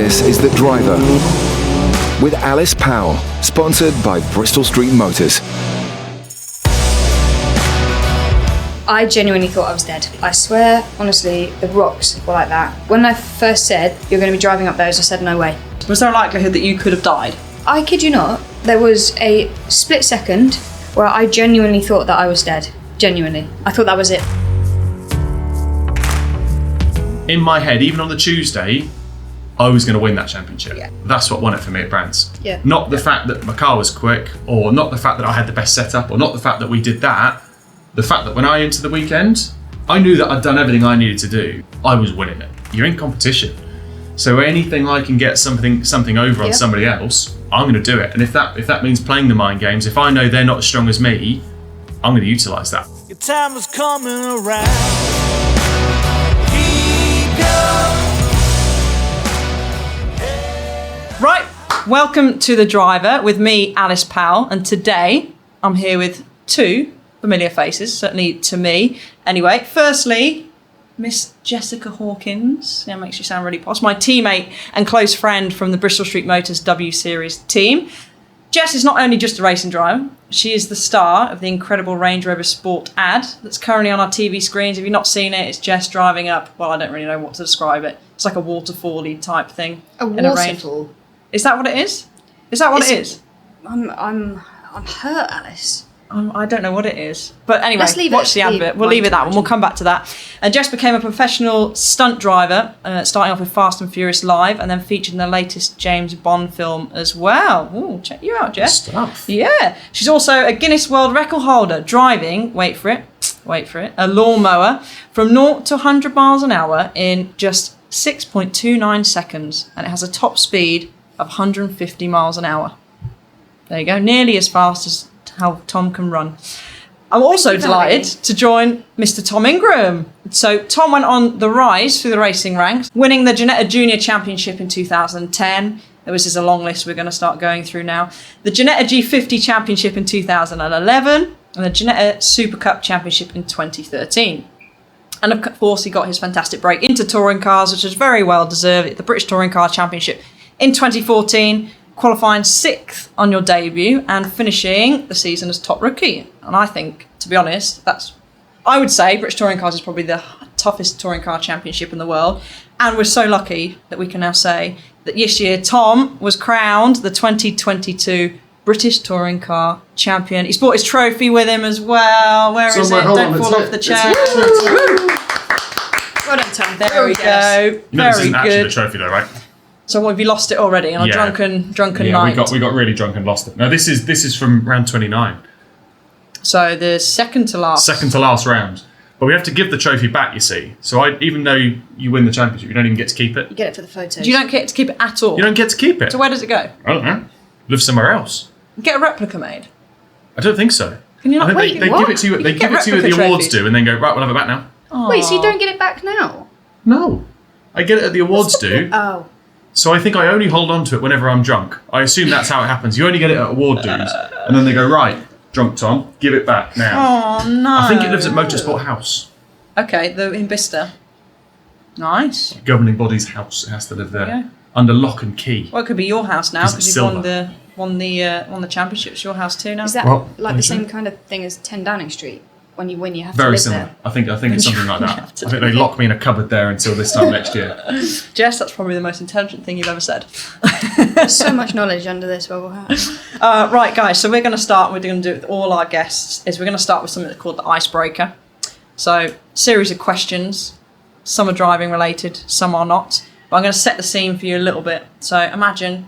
This is The Driver with Alice Powell, sponsored by Bristol Street Motors. I genuinely thought I was dead. I swear, honestly, the rocks were like that. When I first said, you're going to be driving up those, I said, no way. Was there a likelihood that you could have died? I kid you not, there was a split second where I genuinely thought that I was dead. Genuinely. I thought that was it. In my head, even on the Tuesday, I was going to win that championship. Yeah. That's what won it for me at Brands. Yeah. Not the fact that my car was quick, or not the fact that I had the best setup, or not the fact that we did that. The fact that when I entered the weekend, I knew that I'd done everything I needed to do. I was winning it. You're in competition. So anything I can get something over on somebody else, I'm going to do it. And if that means playing the mind games, if I know they're not as strong as me, I'm going to utilise that. Your time is coming around. Right, welcome to The Driver with me, Alice Powell, and today I'm here with two familiar faces, certainly to me. Anyway, firstly, Miss Jessica Hawkins. Yeah, makes you sound really posh. My teammate and close friend from the Bristol Street Motors W Series team. Jess is not only just a racing driver, she is the star of the incredible Range Rover Sport ad that's currently on our TV screens. If you've not seen it, it's Jess driving up, well, I don't really know what to describe it. It's like a waterfall-y type thing. A waterfall? Is that what it is? Is that what it is? I'm hurt, Alice. I don't know what it is. But anyway, Let's watch the advert. We'll leave it that one. We'll come back to that. And Jess became a professional stunt driver, starting off with Fast and Furious Live, and then featured in the latest James Bond film as well. Ooh, check you out, Jess. Stuff. Yeah. She's also a Guinness World Record holder, driving, wait for it, a lawnmower from 0 to 100 miles an hour in just 6.29 seconds. And it has a top speed of 150 miles an hour. There you go. Nearly as fast as how Tom can run. I'm also delighted to join Mr. Tom Ingram. So Tom went on the rise through the racing ranks, winning the Ginetta Junior Championship in 2010. This is a long list we're going to start going through now. The Ginetta G50 Championship in 2011 and the Ginetta Super Cup Championship in 2013. And of course, he got his fantastic break into touring cars, which was very well deserved at the British Touring Car Championship in 2014. Qualifying 6th on your debut and finishing the season as top rookie. And I think, to be honest, I would say British Touring Cars is probably the toughest touring car championship in the world. And we're so lucky that we can now say that this year Tom was crowned the 2022 British Touring Car Champion. He's brought his trophy with him as well. Where is it? Don't fall off the chair. Well done, Tom. There we go. You know, this isn't actually the trophy though, right? So what, have you lost it already on a drunken night? We got really drunk and lost it. No, this is from round 29. So the second to last round. But we have to give the trophy back, you see. So even though you win the championship, you don't even get to keep it. You get it for the photos. You don't get to keep it at all? You don't get to keep it. So where does it go? I don't know. Live somewhere else. Get a replica made? I don't think so. Can you not? I think they give it to you. They give it to you at the awards do, and then go, right, we'll have it back now. Aww. Wait, so you don't get it back now? No. I get it at the awards do. Oh. So I think I only hold on to it whenever I'm drunk. I assume that's how it happens. You only get it at award dues, and then they go, right, drunk Tom, give it back now. Oh, no. I think it lives at Motorsport House. Okay, in Bicester. Nice. Governing body's house. It has to live there. Yeah. Under lock and key. Well, it could be your house now because you've silver. won the championship. It's your house too now. Is that like the same kind of thing as 10 Downing Street? When you win, you have to live Very similar. there. I think it's something like that. I think they lock me in a cupboard there until this time next year. Jess, that's probably the most intelligent thing you've ever said. There's so much knowledge under this bubble hat. Right, guys, so we're going to start, we're going to do it with all our guests, is we're going to start with something called the icebreaker. So, series of questions. Some are driving related, some are not. But I'm going to set the scene for you a little bit. So, imagine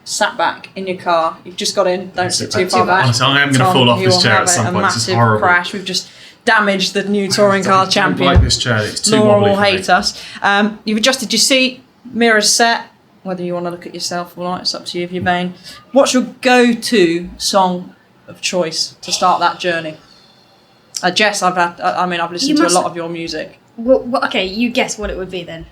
sat back in your car. You've just got in. Don't sit too far back. Honestly, I am going to fall off this chair at some point. This is horrible. Crash. We've just damaged the new touring car champion. I don't like this chair. It's too Laura wobbly will for me. hate us. You've adjusted your seat. Mirrors set. Whether you want to look at yourself or not, it's up to you if you're vain. What's your go-to song of choice to start that journey? Jess, I've listened to a lot of your music. Well, okay, you guess what it would be then.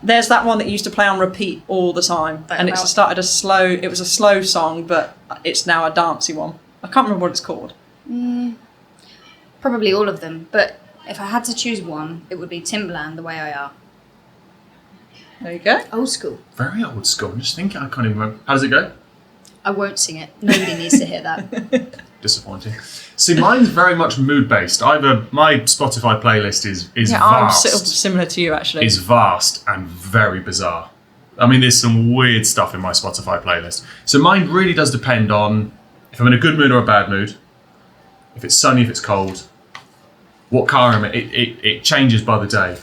There's that one that used to play on repeat all the time, and it started it was a slow song, but it's now a dancey one. I can't remember what it's called. Probably all of them, but if I had to choose one, it would be Timbaland, The Way I Are. There you go. Old school. Very old school. I'm just thinking, I can't even remember. How does it go? I won't sing it. Nobody needs to hear that. Disappointing. See, mine's very much mood based. My Spotify playlist is Yeah, I'm vast. sort of similar to you actually. Is vast and very bizarre. I mean, there's some weird stuff in my Spotify playlist. So mine really does depend on if I'm in a good mood or a bad mood, if it's sunny, if it's cold, what car I'm in. It changes by the day.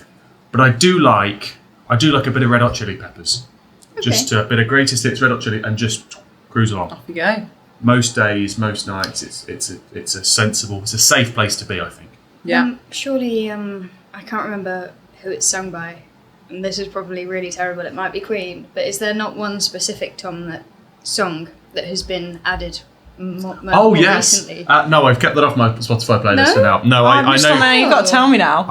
But I do like a bit of Red Hot Chili Peppers. Okay. Just a bit of greatest hits Red Hot Chili and just cruise along. Off you go. Most days, most nights, it's a sensible, it's a safe place to be, I think. Yeah. Surely, I can't remember who it's sung by. And this is probably really terrible. It might be Queen, but is there not one specific song that has been added more Yes. recently? No, I've kept that off my Spotify playlist No? for now. No, I know. Now you've got to tell me now.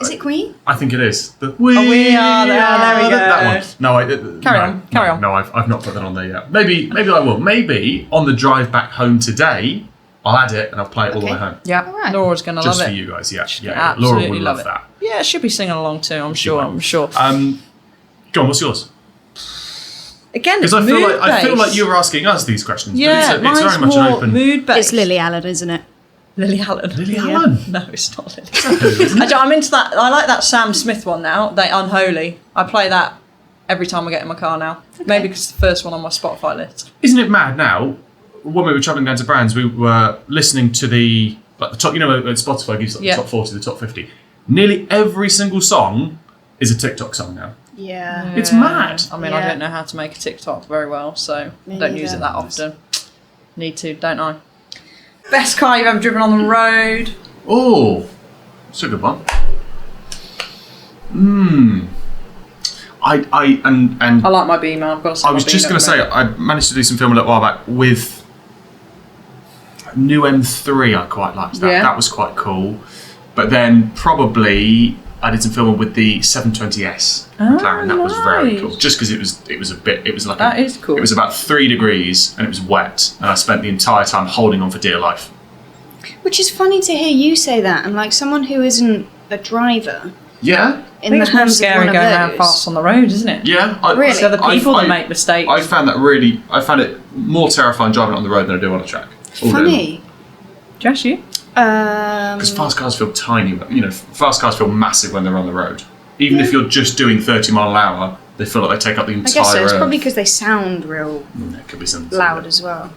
Is it Queen? I think it is. We are there we go. That one. No, Carry on. No, I've not put that on there yet. Maybe I will. Maybe on the drive back home today, I'll add it and I'll play it all the way home. Yeah, Alright. Laura's going to love Just for it. you guys, yeah. Absolutely Laura would love that. Yeah, she'll be singing along too, I'm sure. Go on, what's yours? Again, Because it's I feel mood-based. like you were asking us these questions. Yeah, but it's very mine's much an more open. mood-based. It's Lily Allen, isn't it? Lily Allen. Lily Allen. No, it's not Lily. I'm into that. I like that Sam Smith one now. They Unholy. I play that every time I get in my car now. Maybe because it's the first one on my Spotify list. Isn't it mad now? When we were travelling down to Brands, we were listening to the top. You know, Spotify gives the top 40, the top 50. Nearly every single song is a TikTok song now. Yeah. It's mad. I mean, Yeah. I don't know how to make a TikTok very well, so Me I don't use it neither. that often. Need to, don't I? Best car you've ever driven on the road? Oh, that's a good one. I like my Beamer. I've got to say I was my just Beamer going to at the say, I managed to do some film a little while back with new M3. I quite liked that. Yeah. That was quite cool. But then probably I did some filming with the 720S McLaren. That was very nice. cool. Just because it was like That is cool. It was about 3 degrees and it was wet, and I spent the entire time holding on for dear life. Which is funny to hear you say that, and like someone who isn't a driver Yeah, in I think the it's more hands of scary one going of around those. fast on the road, isn't it? yeah. Really? It's the other people I that make mistakes. I found it more terrifying driving on the road than I do on a track. all day long. Funny. Just you? Because fast cars feel tiny, fast cars feel massive when they're on the road. Even if you're just doing 30 mile an hour, they feel like they take up the I entire guess so. It's earth. probably because they sound real It could be something loud as well.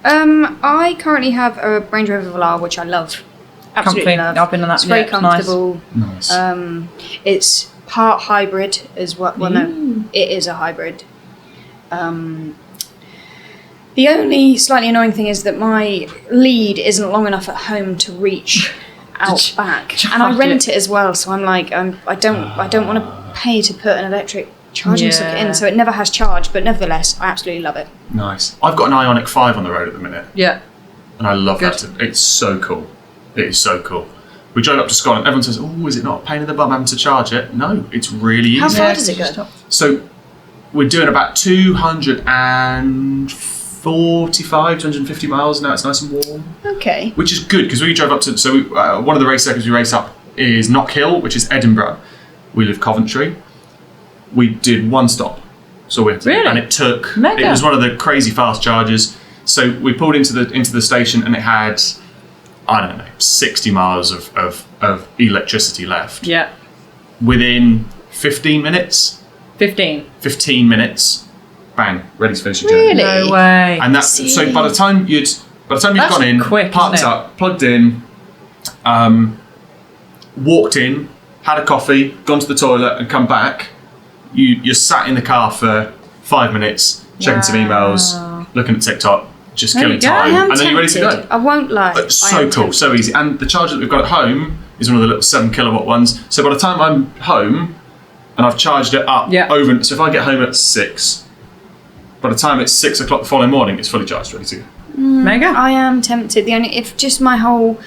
I currently have a Range Rover Velar, which I love. Absolutely Comfy. love. I've been in that, It's very yeah, it's nice. comfortable. Nice. It's part hybrid as well. Well, no, it is a hybrid. The only slightly annoying thing is that my lead isn't long enough at home to reach out back, and I rent it as well. So I'm like, I don't want to pay to put an electric charging socket in, so it never has charge. But nevertheless, I absolutely love it. Nice. I've got an Ioniq 5 on the road at the minute, Yeah. and I love Good. that. It's so cool. It is so cool. We drove up to Scotland. Everyone says, "Oh, is it not a pain in the bum having to charge it?" No, it's really easy. How far does it go? So we're doing about 245, 250 miles now. It's nice and warm, Okay. which is good because we drove up to. So one of the race circuits we race up is Knockhill, which is Edinburgh. We live Coventry. We did one stop, so we had to, Really? and it took. Mega. It was one of the crazy fast charges. So we pulled into the station, and it had, I don't know, 60 miles of electricity left. Yeah. Within 15 minutes, 15. bang, ready to finish your journey. Really? No way. And that's so by the time you'd That's gone in, quick, parked isn't it? up, plugged in, walked in, had a coffee, gone to the toilet, and come back. You're sat in the car for 5 minutes, checking some emails, looking at TikTok, just There killing you go. time, I am and then you're ready to tempted. go. I won't lie. It's I so am cool, tempted. so easy. And the charger that we've got at home is one of the little 7 kilowatt ones. So by the time I'm home and I've charged it up over, so if I get home at 6, by the time it's 6 o'clock the following morning, it's fully charged, ready to go. Mega. I am tempted. If just my whole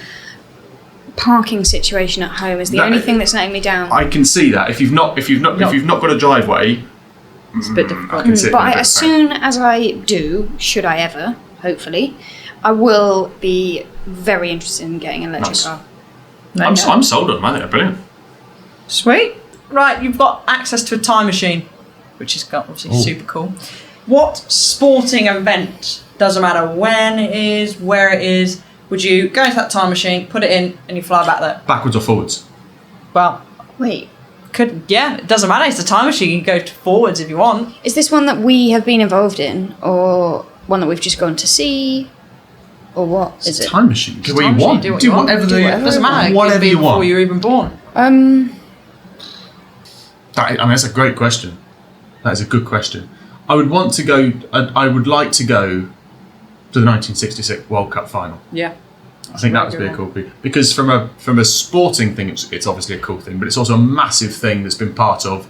parking situation at home is the No, only thing that's letting me down. I can see that if you've not got a driveway, It's a bit I difficult. can see it But being a bit as of a pain. soon as I do, should I ever, hopefully, I will be very interested in getting an electric Nice. car. I'm sold on them. I think they're brilliant. Sweet. Right, you've got access to a time machine, which is obviously super cool. What sporting event, doesn't matter when it is, where it is, would you go into that time machine, put it in, and you fly back there? Backwards or forwards? Well, Wait, it doesn't matter. It's a time machine. You can go forwards if you want. is this one that we have been involved in, or one that we've just gone to see, or what is It's a it? time machine. Do what Time you machine, want. do what Do you want. whatever Do the whatever. Doesn't matter. It could Whatever be you before want. you were even born. That's a great question. That is a good question. I would want to go. I would like to go to the 1966 World Cup final. Yeah. I think that would be a cool thing, because from a sporting thing, it's obviously a cool thing, but it's also a massive thing that's been part of,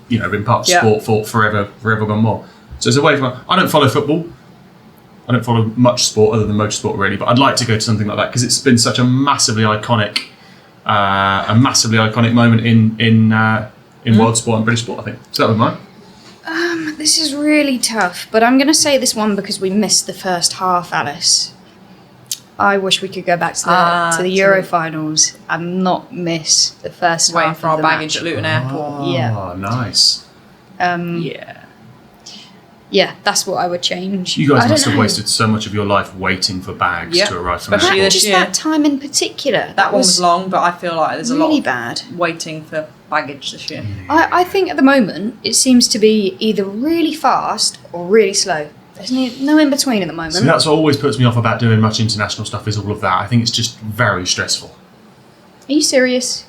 sport for forever gone more. So it's a way from. I don't follow football. I don't follow much sport other than motorsport really, but I'd like to go to something like that because it's been such a massively iconic moment in world sport and British sport. I think so. That would mine. This is really tough, but I'm going to say this one because we missed the first half, Alice. I wish we could go back to the Euro finals and not miss the first Waiting half for of our the baggage match. at Luton Airport. Yeah. Oh, nice. Yeah, that's what I would change. You guys I must don't have know. wasted so much of your life waiting for bags Yeah, to arrive from especially airport. this Just year. that time in particular. That one was long, but I feel like there's a lot really of bad. waiting for baggage this year. I think at the moment it seems to be either really fast or really slow. There's no in between at the moment. So that's what always puts me off about doing much international stuff, is all of that. I think it's just very stressful. Are you serious?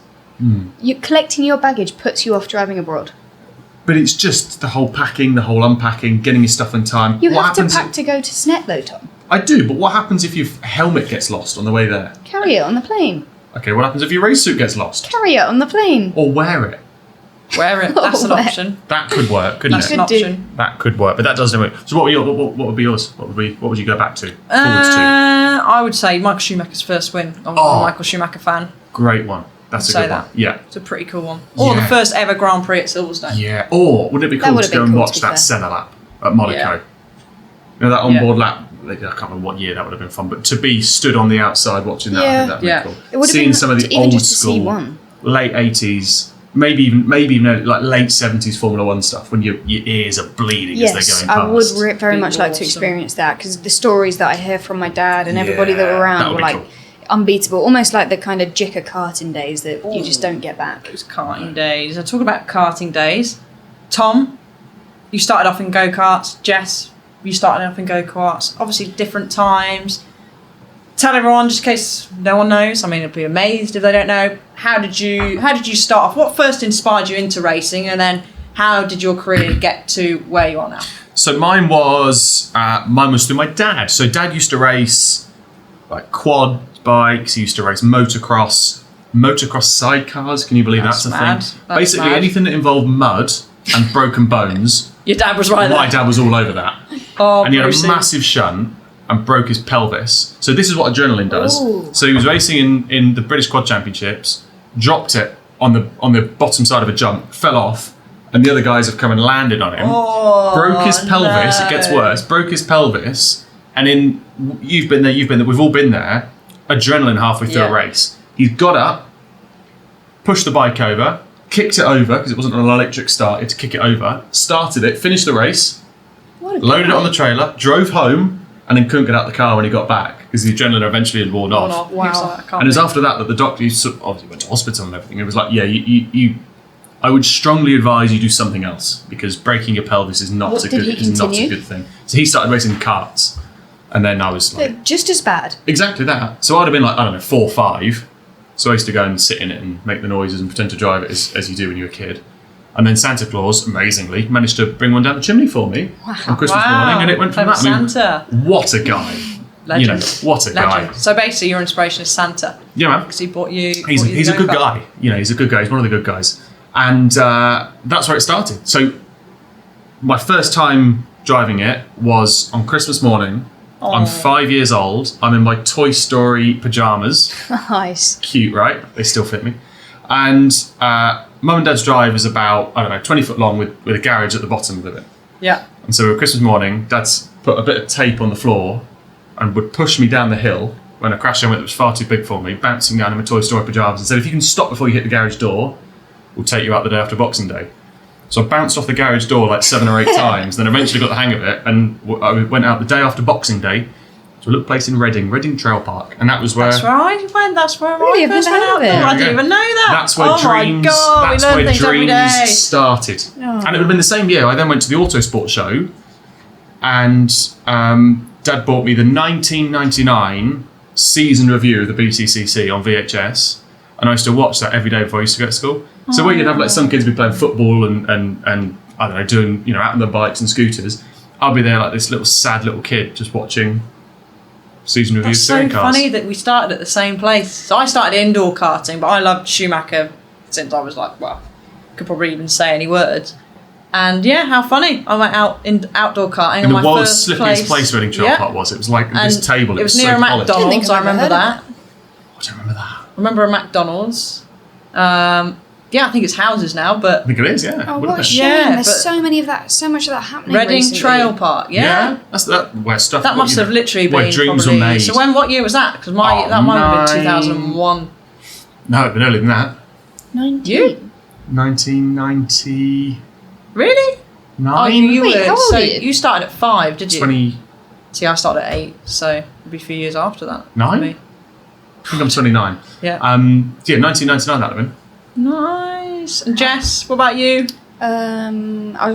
You collecting your baggage puts you off driving abroad. But it's just the whole packing, the whole unpacking, getting your stuff in time. You What have to happens- pack to go to Snet though, Tom. I do, but what happens if your helmet gets lost on the way there? Carry it on the plane. Okay, what happens if your race suit gets lost? Carry it on the plane. Or wear it? Wear it. That's an Wear. option. That could work, couldn't That's it? an Could do. option. That could work, but that doesn't work. So what would be yours? What would you go back to? Forwards to? I would say Michael Schumacher's first win. I'm a Michael Schumacher fan. Great one. That's a Say good that. one. Yeah. It's a pretty cool one. Or the Yeah. first ever Grand Prix at Silverstone. Yeah. Or wouldn't it be That cool would to have go been and cool, watch to be that fair. Senna lap at Monaco? Yeah. You know, that onboard lap, I can't remember what year that would have been fun, but to be stood on the outside watching that, I Yeah. think that'd be Yeah. cool. It would have Seeing been some of the even old just to see school, one. late 80s, maybe even like late 70s Formula One stuff when your ears are bleeding as Yes, they're going I past. would very Be much like to awesome. experience that because the stories that I hear from my dad and everybody that Yeah, were around that would were be like cool. unbeatable, almost like the kind of Jicker karting days that you just don't get back. Those karting days. I talk about karting days. Tom, you started off in go-karts. Jess, you started off in go-karts. Obviously different times. Tell everyone, just in case no one knows. I mean, I'd be amazed if they don't know. How did you start off? What first inspired you into racing, and then how did your career get to where you are now? So mine was through my dad. So dad used to race like quad bikes. He used to race motocross sidecars. Can you believe That's that's, a mad. thing? That's Basically, mad. anything that involved mud and broken bones. Your dad was right there. My dad was all over that, Oh, and he had a Brucey. massive shunt and broke his pelvis. So this is what adrenaline does. Ooh. So he was racing in the British Quad Championships, dropped it on the bottom side of a jump, fell off, and the other guys have come and landed on him. Oh, Broke his pelvis. no. It gets worse. Broke his pelvis, and you've been there. We've all been there. Adrenaline halfway through Yeah. a race. He's got up, pushed the bike over, kicked it over because it wasn't an electric start. He had to kick it over. Started it, finished the race, What a loaded it guy. on the trailer, drove home, and then couldn't get out the car when he got back because the adrenaline eventually had worn off. He was like, I can't And it was believe- after that the doctor obviously went to hospital and everything. It was like, yeah, you I would strongly advise you do something else because breaking your pelvis is not What, a did good he is not a continue? good thing. So he started racing karts, and then I was like, Just as bad. exactly that. So I'd have been like, I don't know, 4 or 5. So I used to go and sit in it and make the noises and pretend to drive it as you do when you're a kid. And then Santa Claus, amazingly, managed to bring one down the chimney for me on Christmas morning, and it went from Clever that. I mean, Santa. what a guy! Legend. You know, what a guy! Legend. So basically, your inspiration is Santa Yeah, man. because he bought you. He's a good guy. You know, he's a good guy. He's one of the good guys, and that's where it started. So my first time driving it was on Christmas morning. I'm 5 years old. I'm in my Toy Story pajamas. Nice. Cute, right? They still fit me. And Mum and Dad's drive is about, I don't know, 20 foot long with a garage at the bottom of it. Yeah. And so Christmas morning, Dad's put a bit of tape on the floor and would push me down the hill when a crash helmet that was far too big for me, bouncing down in my Toy Story pajamas, and said, if you can stop before you hit the garage door, will take you out the day after Boxing Day. So I bounced off the garage door like 7 or 8 times, then eventually got the hang of it, and I went out the day after Boxing Day to a little place in Reading Trail Park, and that was where... That's where I went, that's where Really? I I've first never went out heard of there. it. I didn't even know that. That's where dreams. My God, that's we learn where things every day. dreams started. Oh. And it would have been the same year. I then went to the Autosport show, and Dad bought me the 1999 season review of the BTCC on VHS, and I used to watch that every day before I used to go to school. So where you'd have like some kids be playing football and I don't know, doing, you know, out on their bikes and scooters, I'll be there like this little sad little kid just watching season reviews It's of so touring cars. funny that we started at the same place. So I started indoor karting, but I loved Schumacher since I was like, well, could probably even say any words. And yeah, how funny. I went out in outdoor karting In on the my world's first slippiest place Reading Trail Park was. It was like And this table. It was so near a polished. I don't think McDonald's. I've I ever remember heard of that. I don't remember that. I remember a McDonald's. Yeah, I think it's houses now, but I think it is, yeah. Oh, Wouldn't what a it? shame. Yeah, There's but- so much of that happening Reading recently. Trail Park. Yeah. That's where stuff. That must have literally been where dreams probably, were made. So what year was that? Because that might have been 2001. No, it'd been earlier than that. 19. You? 1999. Really? Oh, you Wait, were. how old So are you? you started at 5, did you? 29. See, I started at 8, so it'd be a few years after that. Nine? for me. I think I'm 29. Yeah. Yeah, 1999 that'd have been. Nice. And Jess, what about you? I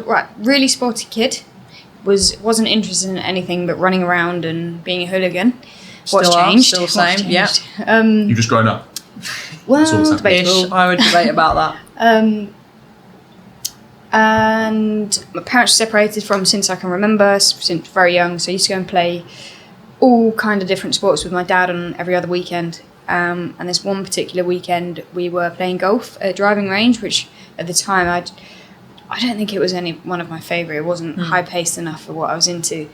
was really sporty kid. Wasn't interested in anything but running around and being a hooligan. What's Still are, changed? still What's same, yeah. changed? You've just grown up. Well, That's all that's happened. Ish, debatable. I would debate about that. And my parents were separated from since I can remember, since very young. So I used to go and play all kind of different sports with my dad on every other weekend. And this one particular weekend, we were playing golf at a driving range, which at the time I don't think it was any one of my favourite. It wasn't high paced enough for what I was into.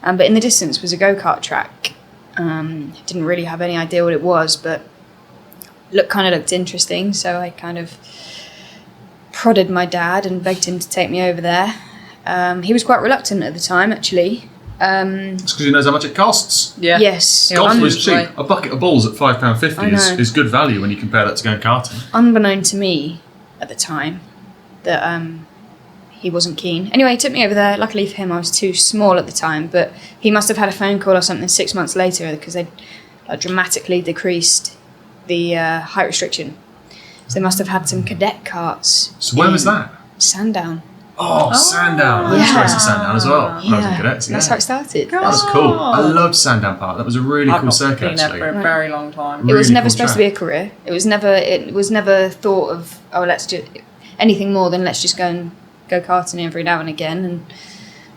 But in the distance was a go-kart track. Didn't really have any idea what it was, but looked interesting. So I kind of prodded my dad and begged him to take me over there. He was quite reluctant at the time, actually. It's because he knows how much it costs. Yeah. Yes. Golf was Right. cheap. A bucket of balls at I £5.50 know. is good value when you compare that to going karting. Unbeknown to me at the time that he wasn't keen. Anyway, he took me over there. Luckily for him, I was too small at the time, but he must have had a phone call or something 6 months later because they dramatically decreased the height restriction. So they must have had some cadet carts. So where was in that? Sandown. Oh, Sandown. I used to race at Sandown as well when I was in cadets. Yeah. That's how it started. That was cool. I loved Sandown Park. That was a really I've cool not circuit, been there actually. for a very long time. It was Really never cool supposed to track. be a career. It was never thought of, let's just anything more than let's just go and go karting every now and again,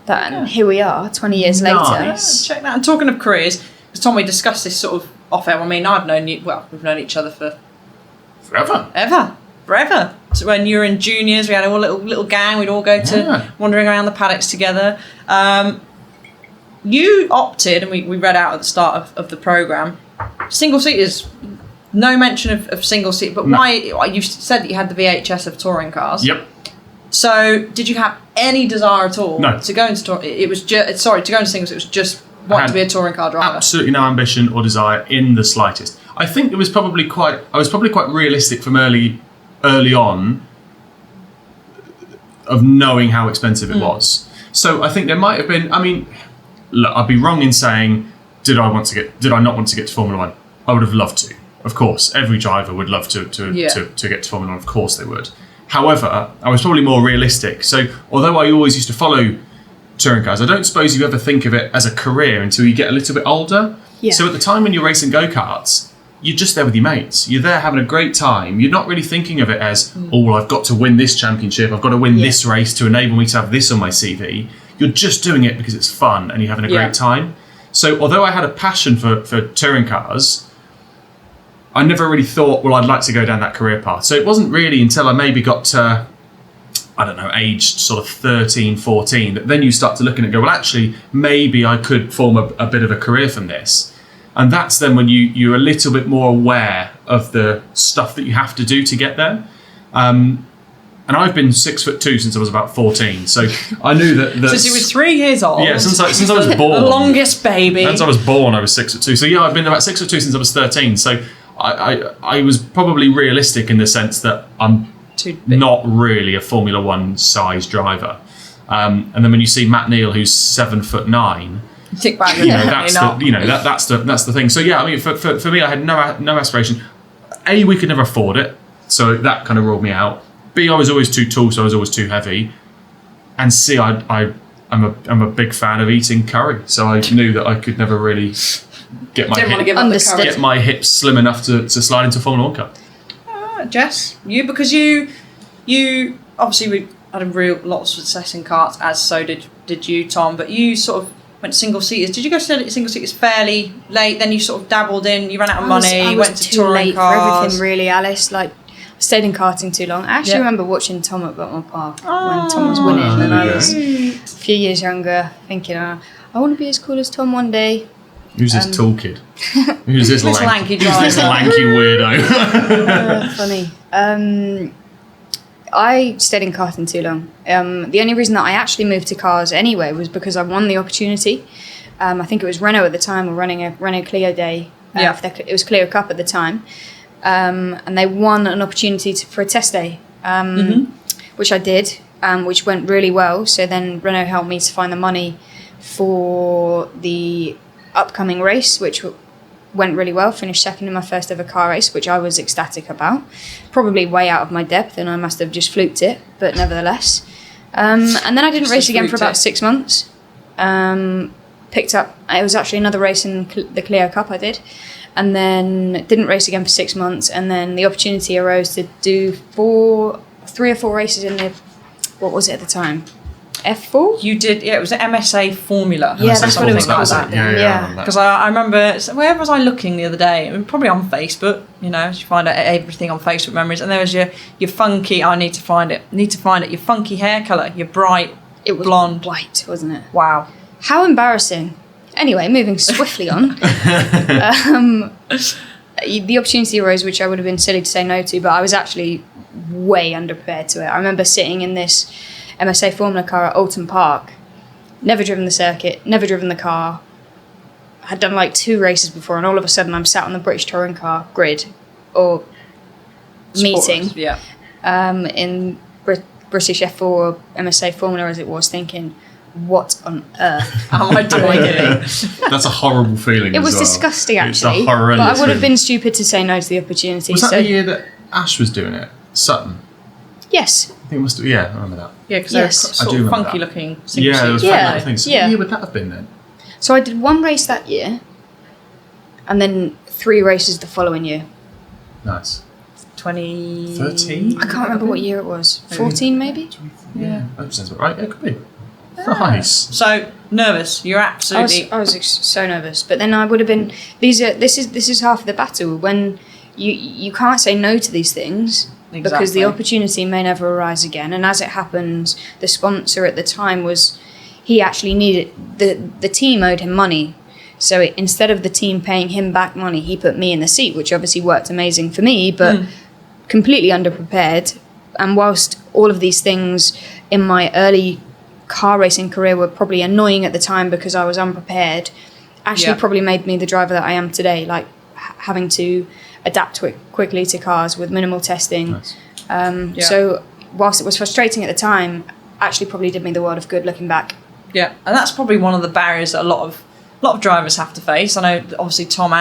and here we are 20 years later. Nice. Check that. And talking of careers, because Tom, we discussed this sort of off air. I mean, I've known you. Well, we've known each other for forever. So when you were in juniors, we had a little gang. We'd all go to wandering around the paddocks together. You opted, and we read out at the start of the programme, single seaters. No mention of single seat, but No. why? You said that you had the VHS of touring cars. Yep. So, did you have any desire at all No. to go into to go into singles? It was just want to be a touring car driver. Absolutely no ambition or desire in the slightest. I think I was probably quite realistic from early on of knowing how expensive it was. So I think there might have been. I mean, look, I'd be wrong in saying did I not want to get to Formula One? I would have loved to. Of course, every driver would love to get to Formula One. Of course they would. However, I was probably more realistic. So although I always used to follow touring cars, I don't suppose you ever think of it as a career until you get a little bit older. Yeah. So at the time when you're racing go-karts, you're just there with your mates. You're there having a great time. You're not really thinking of it as, I've got to win this championship. I've got to win this race to enable me to have this on my CV. You're just doing it because it's fun and you're having a great time. So although I had a passion for touring cars, I never really thought, I'd like to go down that career path. So it wasn't really until I maybe got to, aged sort of 13, 14, that then you start to look at it and go, actually, maybe I could form a bit of a career from this. And that's then when you're a little bit more aware of the stuff that you have to do to get there. And I've been 6'2" since I was about 14. So I knew that... Since you were 3 years old. Yeah, since I was born. The longest baby. Since I was born, I was 6'2". So yeah, I've been about 6'2" since I was 13. So I was probably realistic in the sense that I'm Too big. not really a Formula One size driver. And then when you see Matt Neal, who's 7'9", Tick back, that's the thing. So yeah, I mean, for me, I had no aspiration. A, we could never afford it, so that kind of ruled me out. B, I was always too tall, so I was always too heavy. And C, I'm a big fan of eating curry, so I knew that I could never really get my hips slim enough to slide into a Formula One car. Jess, because you obviously had a lot of success in karts, as so did you, Tom. But you sort of went single seaters. Did you go single seaters fairly late? Then you sort of dabbled in. You ran out of money. I was went to too touring late cars. for everything, really, Alice. Like, I stayed in karting too long. I actually remember watching Tom at Belmont Park when Tom was winning, and I was a few years younger, thinking, I want to be as cool as Tom one day. Who's this tall kid? Who's this lanky Who's this lanky weirdo? Funny. I stayed in karting too long. The only reason that I actually moved to cars anyway was because I won the opportunity. I think it was Renault at the time were running a Renault Clio day. It was Clio Cup at the time. And they won an opportunity for a test day, which I did, which went really well. So then Renault helped me to find the money for the upcoming race, which went really well. Finished second in my first ever car race, which I was ecstatic about. Probably way out of my depth, and I must have just fluked it, but nevertheless. And then I didn't race again for about 6 months. Picked up, it was actually another race in the Clio Cup I did, and then didn't race again for 6 months, and then the opportunity arose to do 3 or 4 races in the, what was it at the time? F4? You did, it was an MSA Formula. Yeah, that's what it was called. Yeah. Because I remember, where was I looking the other day? I mean, probably on Facebook, you find out everything on Facebook memories. And there was your funky, I need to find it, your funky hair colour, your bright It was blonde. white, wasn't it? Wow. How embarrassing. Anyway, moving swiftly on. The opportunity arose, which I would have been silly to say no to, but I was actually way underprepared to it. I remember sitting in this MSA Formula car at Alton Park, never driven the circuit, never driven the car, had done like 2 races before, and all of a sudden I'm sat on the British touring car grid or meeting in British F4 or MSA Formula as it was, thinking, what on earth am I doing here? That's a horrible feeling. It was disgusting, actually. It's a horrendous but I would have feeling. been stupid to say no to the opportunity. Was that the year that Ash was doing it? Sutton? Yes. I think it must have, I remember that. Yeah, because Yes. they're sort of funky looking single Yeah, there was seats. funny little things. So Yeah. what year would that have been then? So I did 1 race that year, and then 3 races the following year. Nice. 2013? I can't remember what year it was. 14 maybe? Yeah. That sounds about right. Yeah, it could be. Nice. So, nervous. You're absolutely... I was so nervous, but then I would have been. This is half of the battle when you can't say no to these things because the opportunity may never arise again. And as it happens, the sponsor at the time he actually needed the team owed him money, so instead of the team paying him back money, he put me in the seat, which obviously worked amazing for me, but completely underprepared. And whilst all of these things in my early car racing career were probably annoying at the time because I was unprepared, actually probably made me the driver that I am today, like having to adapt quickly to cars with minimal testing. Nice. So whilst it was frustrating at the time, actually probably did me the world of good looking back. Yeah, and that's probably one of the barriers that a lot of drivers have to face. I know obviously Tom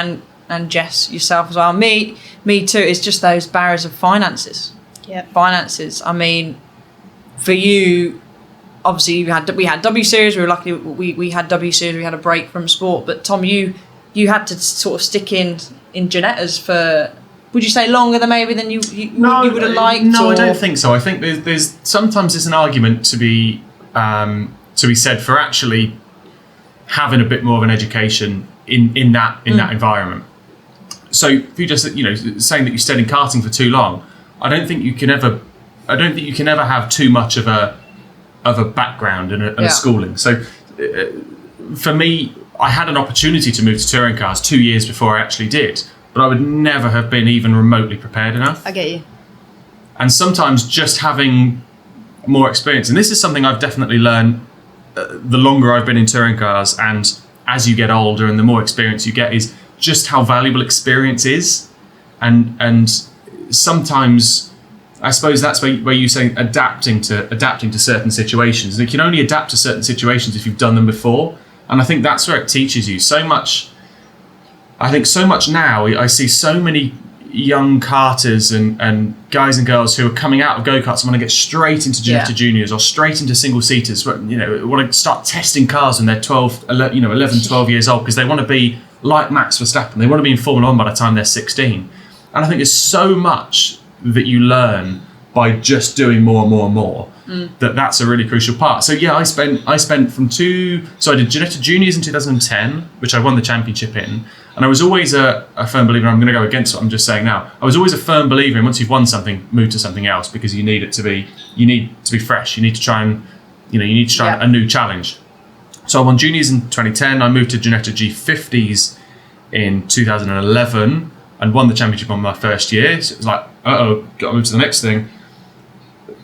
and Jess, yourself as well, me too, it's just those barriers of finances. Yeah. Finances. I mean, for you, obviously we had W Series. We were lucky we had W Series. We had a break from sport. But Tom, you had to sort of stick in Ginettas for, would you say, longer than maybe than you would have liked? No, I don't think so. I think there's sometimes there's an argument to be said for actually having a bit more of an education in that environment. So if you just saying that you stayed in karting for too long, I don't think you can ever have too much of a background and a schooling. So for me, I had an opportunity to move to touring cars 2 years before I actually did, but I would never have been even remotely prepared enough. I get you. And sometimes just having more experience, and this is something I've definitely learned the longer I've been in touring cars, and as you get older and the more experience you get, is just how valuable experience is. And sometimes I suppose that's where you say adapting to certain situations. You can only adapt to certain situations if you've done them before, and I think that's where it teaches you so much. I think so much now. I see so many young karters and guys and girls who are coming out of go-karts and want to get straight into juniors or straight into single seaters. You know, want to start testing cars when they're 11, 12 years old because they want to be like Max Verstappen. They want to be in Formula 1 by the time they're 16. And I think there's so much that you learn by just doing more and more and more. That's a really crucial part. So yeah, I spent from I did Ginetta Juniors in 2010, which I won the championship in. And I was always a firm believer, I'm going to go against what I'm just saying now. I was always a firm believer in once you've won something, move to something else because you need to be fresh. You need to try a new challenge. So I won juniors in 2010. I moved to Ginetta G50s in 2011 and won the championship on my first year. So it was like, got to move to the next thing.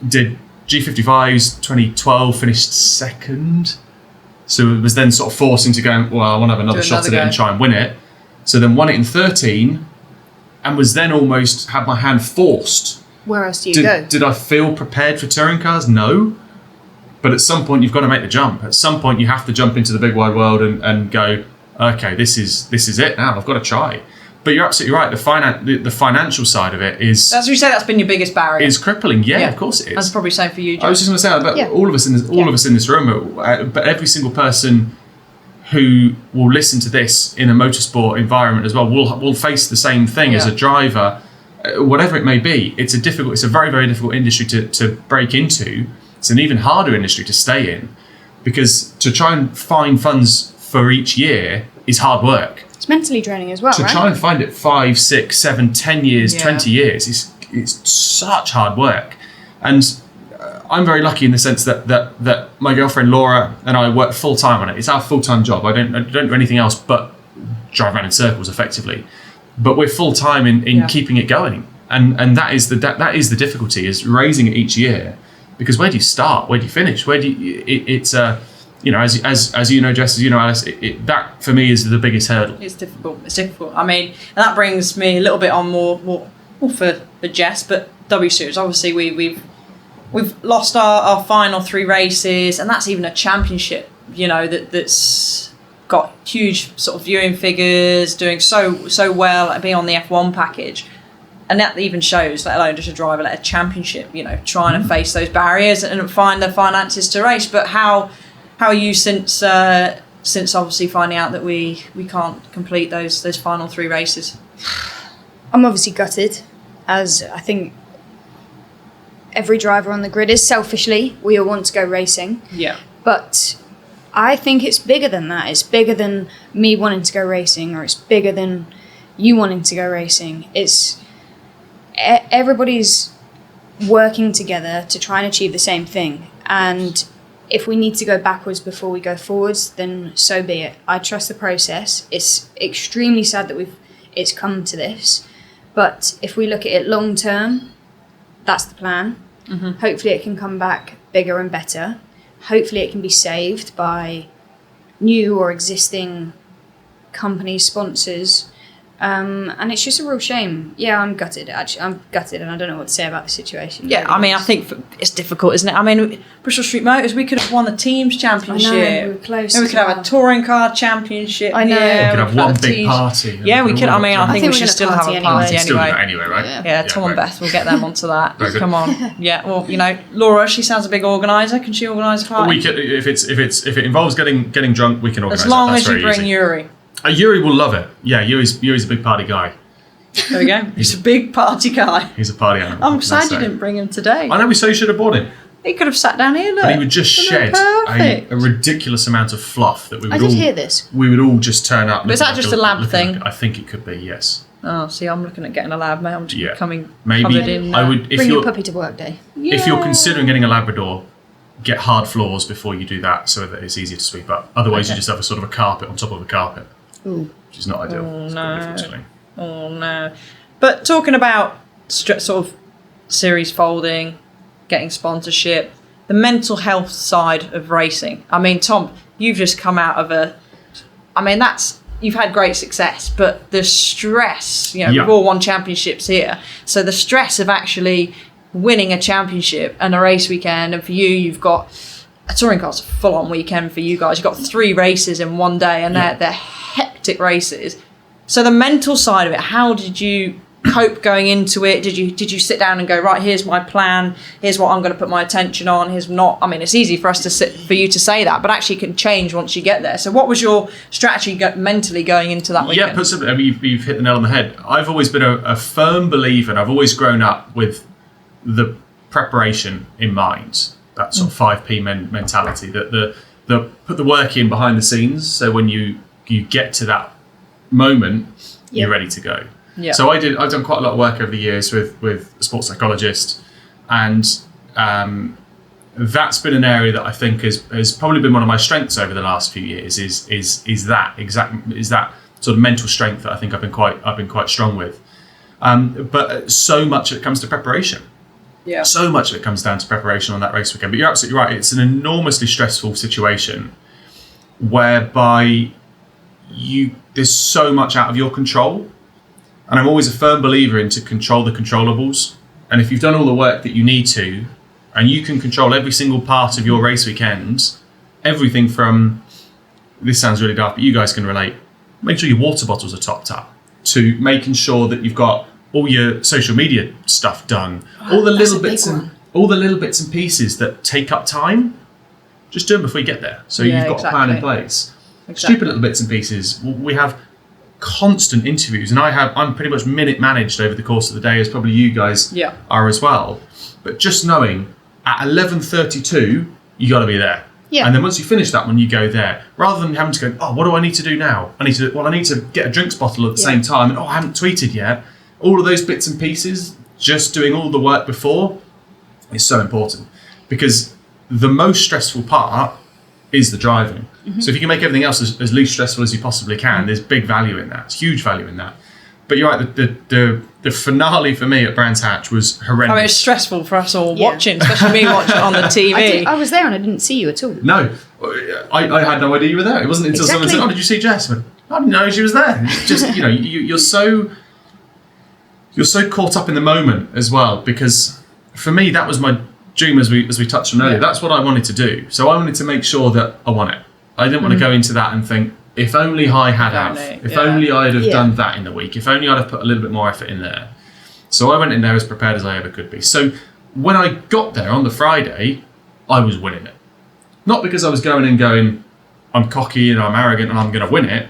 Did G55s 2012, finished second. So it was then sort of forced into going, well, I want to have another shot at it and try and win it. So then won it in 13 and was then almost had my hand forced. Where else do you go? Did I feel prepared for touring cars? No. But at some point you've got to make the jump. At some point you have to jump into the big wide world and go, okay, this is it now. I've got to try. But you're absolutely right. The financial side of it is... As we say, that's been your biggest barrier. Is crippling. Yeah, of course it is. That's probably the same for you, Joe. I was just going to say that all of us in this room, but every single person who will listen to this in a motorsport environment as well will face the same thing as a driver, whatever it may be. It's a very, very difficult industry to break into. It's an even harder industry to stay in because to try and find funds for each year is hard work. It's mentally draining as well, to right? try and find it 5, 6, 7, 10 years, 20 years, it's such hard work. And I'm very lucky in the sense that my girlfriend Laura and I work full time on it. It's our full time job. I don't do anything else but drive around in circles effectively. But we're full time in keeping it going. And that is the difficulty, is raising it each year. Because where do you start? Where do you finish? Where do you? As you know, Jess, as you know, Alice, that for me is the biggest hurdle. It's difficult. I mean, and that brings me a little bit on more for Jess, but W Series. Obviously, we've lost our final 3 races, and that's even a championship. You know that's got huge sort of viewing figures, doing so well, and being on the F1 package. And that even shows, let alone just a driver, like a championship, you know, trying to face those barriers and find the finances to race. But how are you since obviously finding out that we can't complete those final 3 races? I'm obviously gutted, as I think every driver on the grid is. Selfishly, we all want to go racing. Yeah. But I think it's bigger than that. It's bigger than me wanting to go racing, or it's bigger than you wanting to go racing. It's everybody's working together to try and achieve the same thing. And if we need to go backwards before we go forwards, then so be it. I trust the process. It's extremely sad that it's come to this. But if we look at it long term, that's the plan. Mm-hmm. Hopefully it can come back bigger and better. Hopefully it can be saved by new or existing companies, sponsors. And it's just a real shame. Yeah, I'm gutted, actually. I'm gutted and I don't know what to say about the situation. Yeah, I mean, I think it's difficult, isn't it? I mean, Bristol Street Motors, we could have won the teams championship. I know, we were close. And we could have a touring car championship. I know. Yeah, we could have one big party. Yeah, we could. I mean, I think we should still have a party anyway. Still do anyway. that anyway, right? Yeah, Tom and Beth, we'll get them onto that. Very good. Come on. Yeah, well, you know, Laura, she sounds a big organiser. Can she organise a party? We could, if it involves getting drunk, we can organise. As long as you very bring easy. Yuri. Yuri will love it. Yeah, Yuri's a big party guy. There we go. He's a big party guy. He's a party animal. I'm sad you didn't bring him today. I know, we so should have bought him. He could have sat down here, look. But he would just shed a ridiculous amount of fluff that we would I did hear this. We would all just turn up. But is that just a lab thing? I think it could be, yes. Oh, see, I'm looking at getting a lab, mate. I'm just covered in... I would, bring your puppy to work day. If you're considering getting a Labrador, get hard floors before you do that so that it's easier to sweep up. Otherwise, you just have a sort of a carpet on top of a carpet. Ooh. Which is not ideal. Oh, no. But talking about sort of series folding, getting sponsorship, the mental health side of racing. I mean, Tom, you've just come out of you've had great success, but the stress, we've all won championships here. So the stress of actually winning a championship and a race weekend, and for you, you've got a touring car's a full-on weekend for you guys. You've got 3 races in one day, and they're hectic races. So the mental side of it, how did you cope going into it? Did you sit down and go, right, here's my plan, here's what I'm going to put my attention on, here's not? I mean, it's easy for you to say that, but actually it can change once you get there. So what was your strategy mentally going into that weekend? Yeah, put something. I mean, you've hit the nail on the head. I've always been a firm believer, and I've always grown up with the preparation in mind. That sort of 5P mentality. That the put the work in behind the scenes. So when you get to that moment, you're ready to go. Yeah. So I've done quite a lot of work over the years with a sports psychologist, and that's been an area that I think has probably been one of my strengths over the last few years. Is that sort of mental strength that I think I've been quite strong with. But so much of it comes to preparation. Yeah. So much of it comes down to preparation on that race weekend. But you're absolutely right. It's an enormously stressful situation whereby there's so much out of your control. And I'm always a firm believer into control the controllables. And if you've done all the work that you need to, and you can control every single part of your race weekends, everything from, this sounds really daft, but you guys can relate, make sure your water bottles are topped up, to making sure that you've got all your social media stuff done, all the little bits and pieces that take up time, just do them before you get there. So you've got a plan in place. Exactly. Stupid little bits and pieces. We have constant interviews, and I'm pretty much minute managed over the course of the day, as probably you guys are as well. But just knowing at 11:32 you got to be there. Yeah. And then once you finish that one, you go there. Rather than having to go, oh, what do I need to do now? I need to get a drinks bottle at the same time, and I haven't tweeted yet. All of those bits and pieces, just doing all the work before, is so important, because the most stressful part is the driving. Mm-hmm. So if you can make everything else as least stressful as you possibly can, there's big value in that. It's huge value in that. But you're right, the finale for me at Brands Hatch was horrendous. I mean, it's stressful for us all watching, especially me watching on the TV. I was there and I didn't see you at all. No, I had no idea you were there. It wasn't until someone said, oh, did you see Jess? I went, I didn't know she was there. It's just, you're so caught up in the moment as well, because for me, that was my dream, as we touched on earlier. Yeah. That's what I wanted to do. So I wanted to make sure that I won it. I didn't want to go into that and think, if only I had only I'd have done that in the week, if only I'd have put a little bit more effort in there. So I went in there as prepared as I ever could be. So when I got there on the Friday, I was winning it. Not because I was going, I'm cocky and I'm arrogant and I'm going to win it.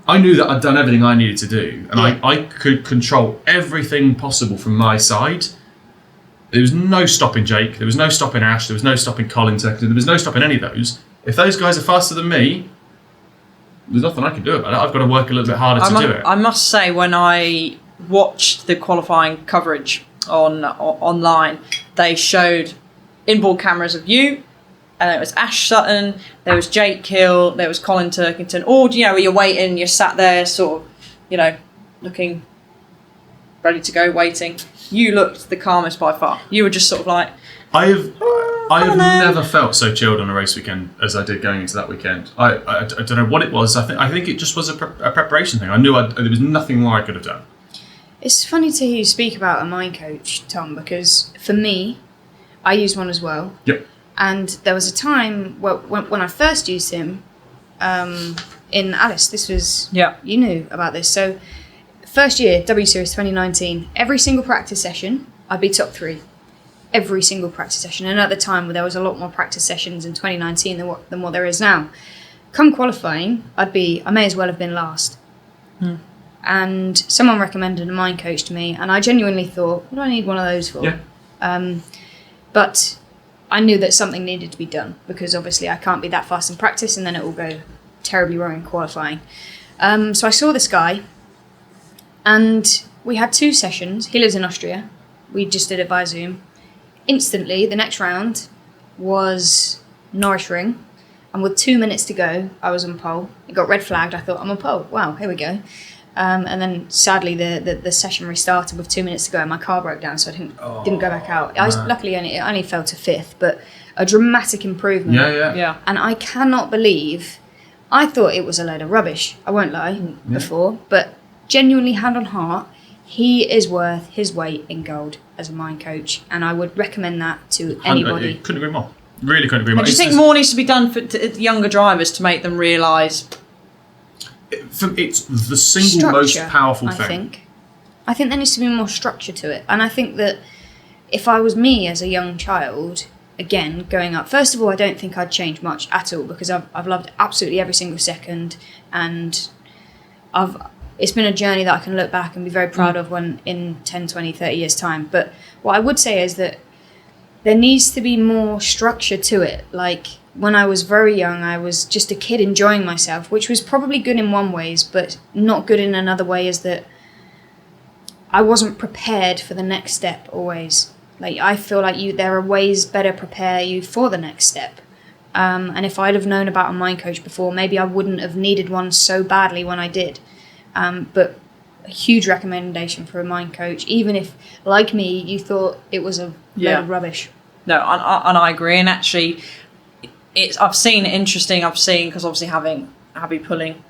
I knew that I'd done everything I needed to do, and I could control everything possible from my side. There was no stopping Jake, there was no stopping Ash, there was no stopping Colin, there was no stopping any of those. If those guys are faster than me, there's nothing I can do about it. I've got to work a little bit harder to do it. I must say, when I watched the qualifying coverage online, they showed inboard cameras of you, and it was Ash Sutton, there was Jake Hill, there was Colin Turkington. All, where you're waiting, you're sat there sort of, looking ready to go, waiting. You looked the calmest by far. You were just sort of like... I have never felt so chilled on a race weekend as I did going into that weekend. I don't know what it was. I think it just was a preparation thing. I knew there was nothing more I could have done. It's funny to hear you speak about a mind coach, Tom, because for me, I used one as well. Yep. And there was a time when I first used him in Alice. This was... Yeah. You knew about this. So, first year, W Series 2019, every single practice session, I'd be top 3. Every single practice session. And at the time, there was a lot more practice sessions in 2019 than what there is now. Come qualifying, I may as well have been last. And someone recommended a mind coach to me, and I genuinely thought, what do I need one of those for? Yeah. But I knew that something needed to be done, because obviously I can't be that fast in practice and then it will go terribly wrong in qualifying. So I saw this guy, and we had 2 sessions. He lives in Austria. We just did it via Zoom. Instantly, the next round was Norris Ring, and with 2 minutes to go, I was on pole. It got red flagged. I thought, I'm on pole. Wow, here we go. And then sadly, the session restarted with 2 minutes to go, and my car broke down, so I didn't go back out. Luckily, it only fell to 5th, but a dramatic improvement. Yeah. And I cannot believe, I thought it was a load of rubbish. I won't lie before, but genuinely, hand on heart, he is worth his weight in gold as a mind coach, and I would recommend that to anybody. Couldn't agree more. Really couldn't agree more. Do you think more needs to be done for younger drivers to make them realise? It's the single most powerful thing. I think there needs to be more structure to it, and I think that if I was me as a young child, again going up, first of all, I don't think I'd change much at all, because I've loved absolutely every single second, and it's been a journey that I can look back and be very proud of when in 10, 20, 30 years time. But what I would say is that there needs to be more structure to it. Like when I was very young, I was just a kid enjoying myself, which was probably good in one ways, but not good in another way, is that I wasn't prepared for the next step always. Like I feel like there are ways better prepare you for the next step. And if I'd have known about a mind coach before, maybe I wouldn't have needed one so badly when I did. But a huge recommendation for a mind coach, even if, like me, you thought it was a load of rubbish. No, and I agree. And actually, I've seen it interesting. I've seen, because obviously having Abby Pulling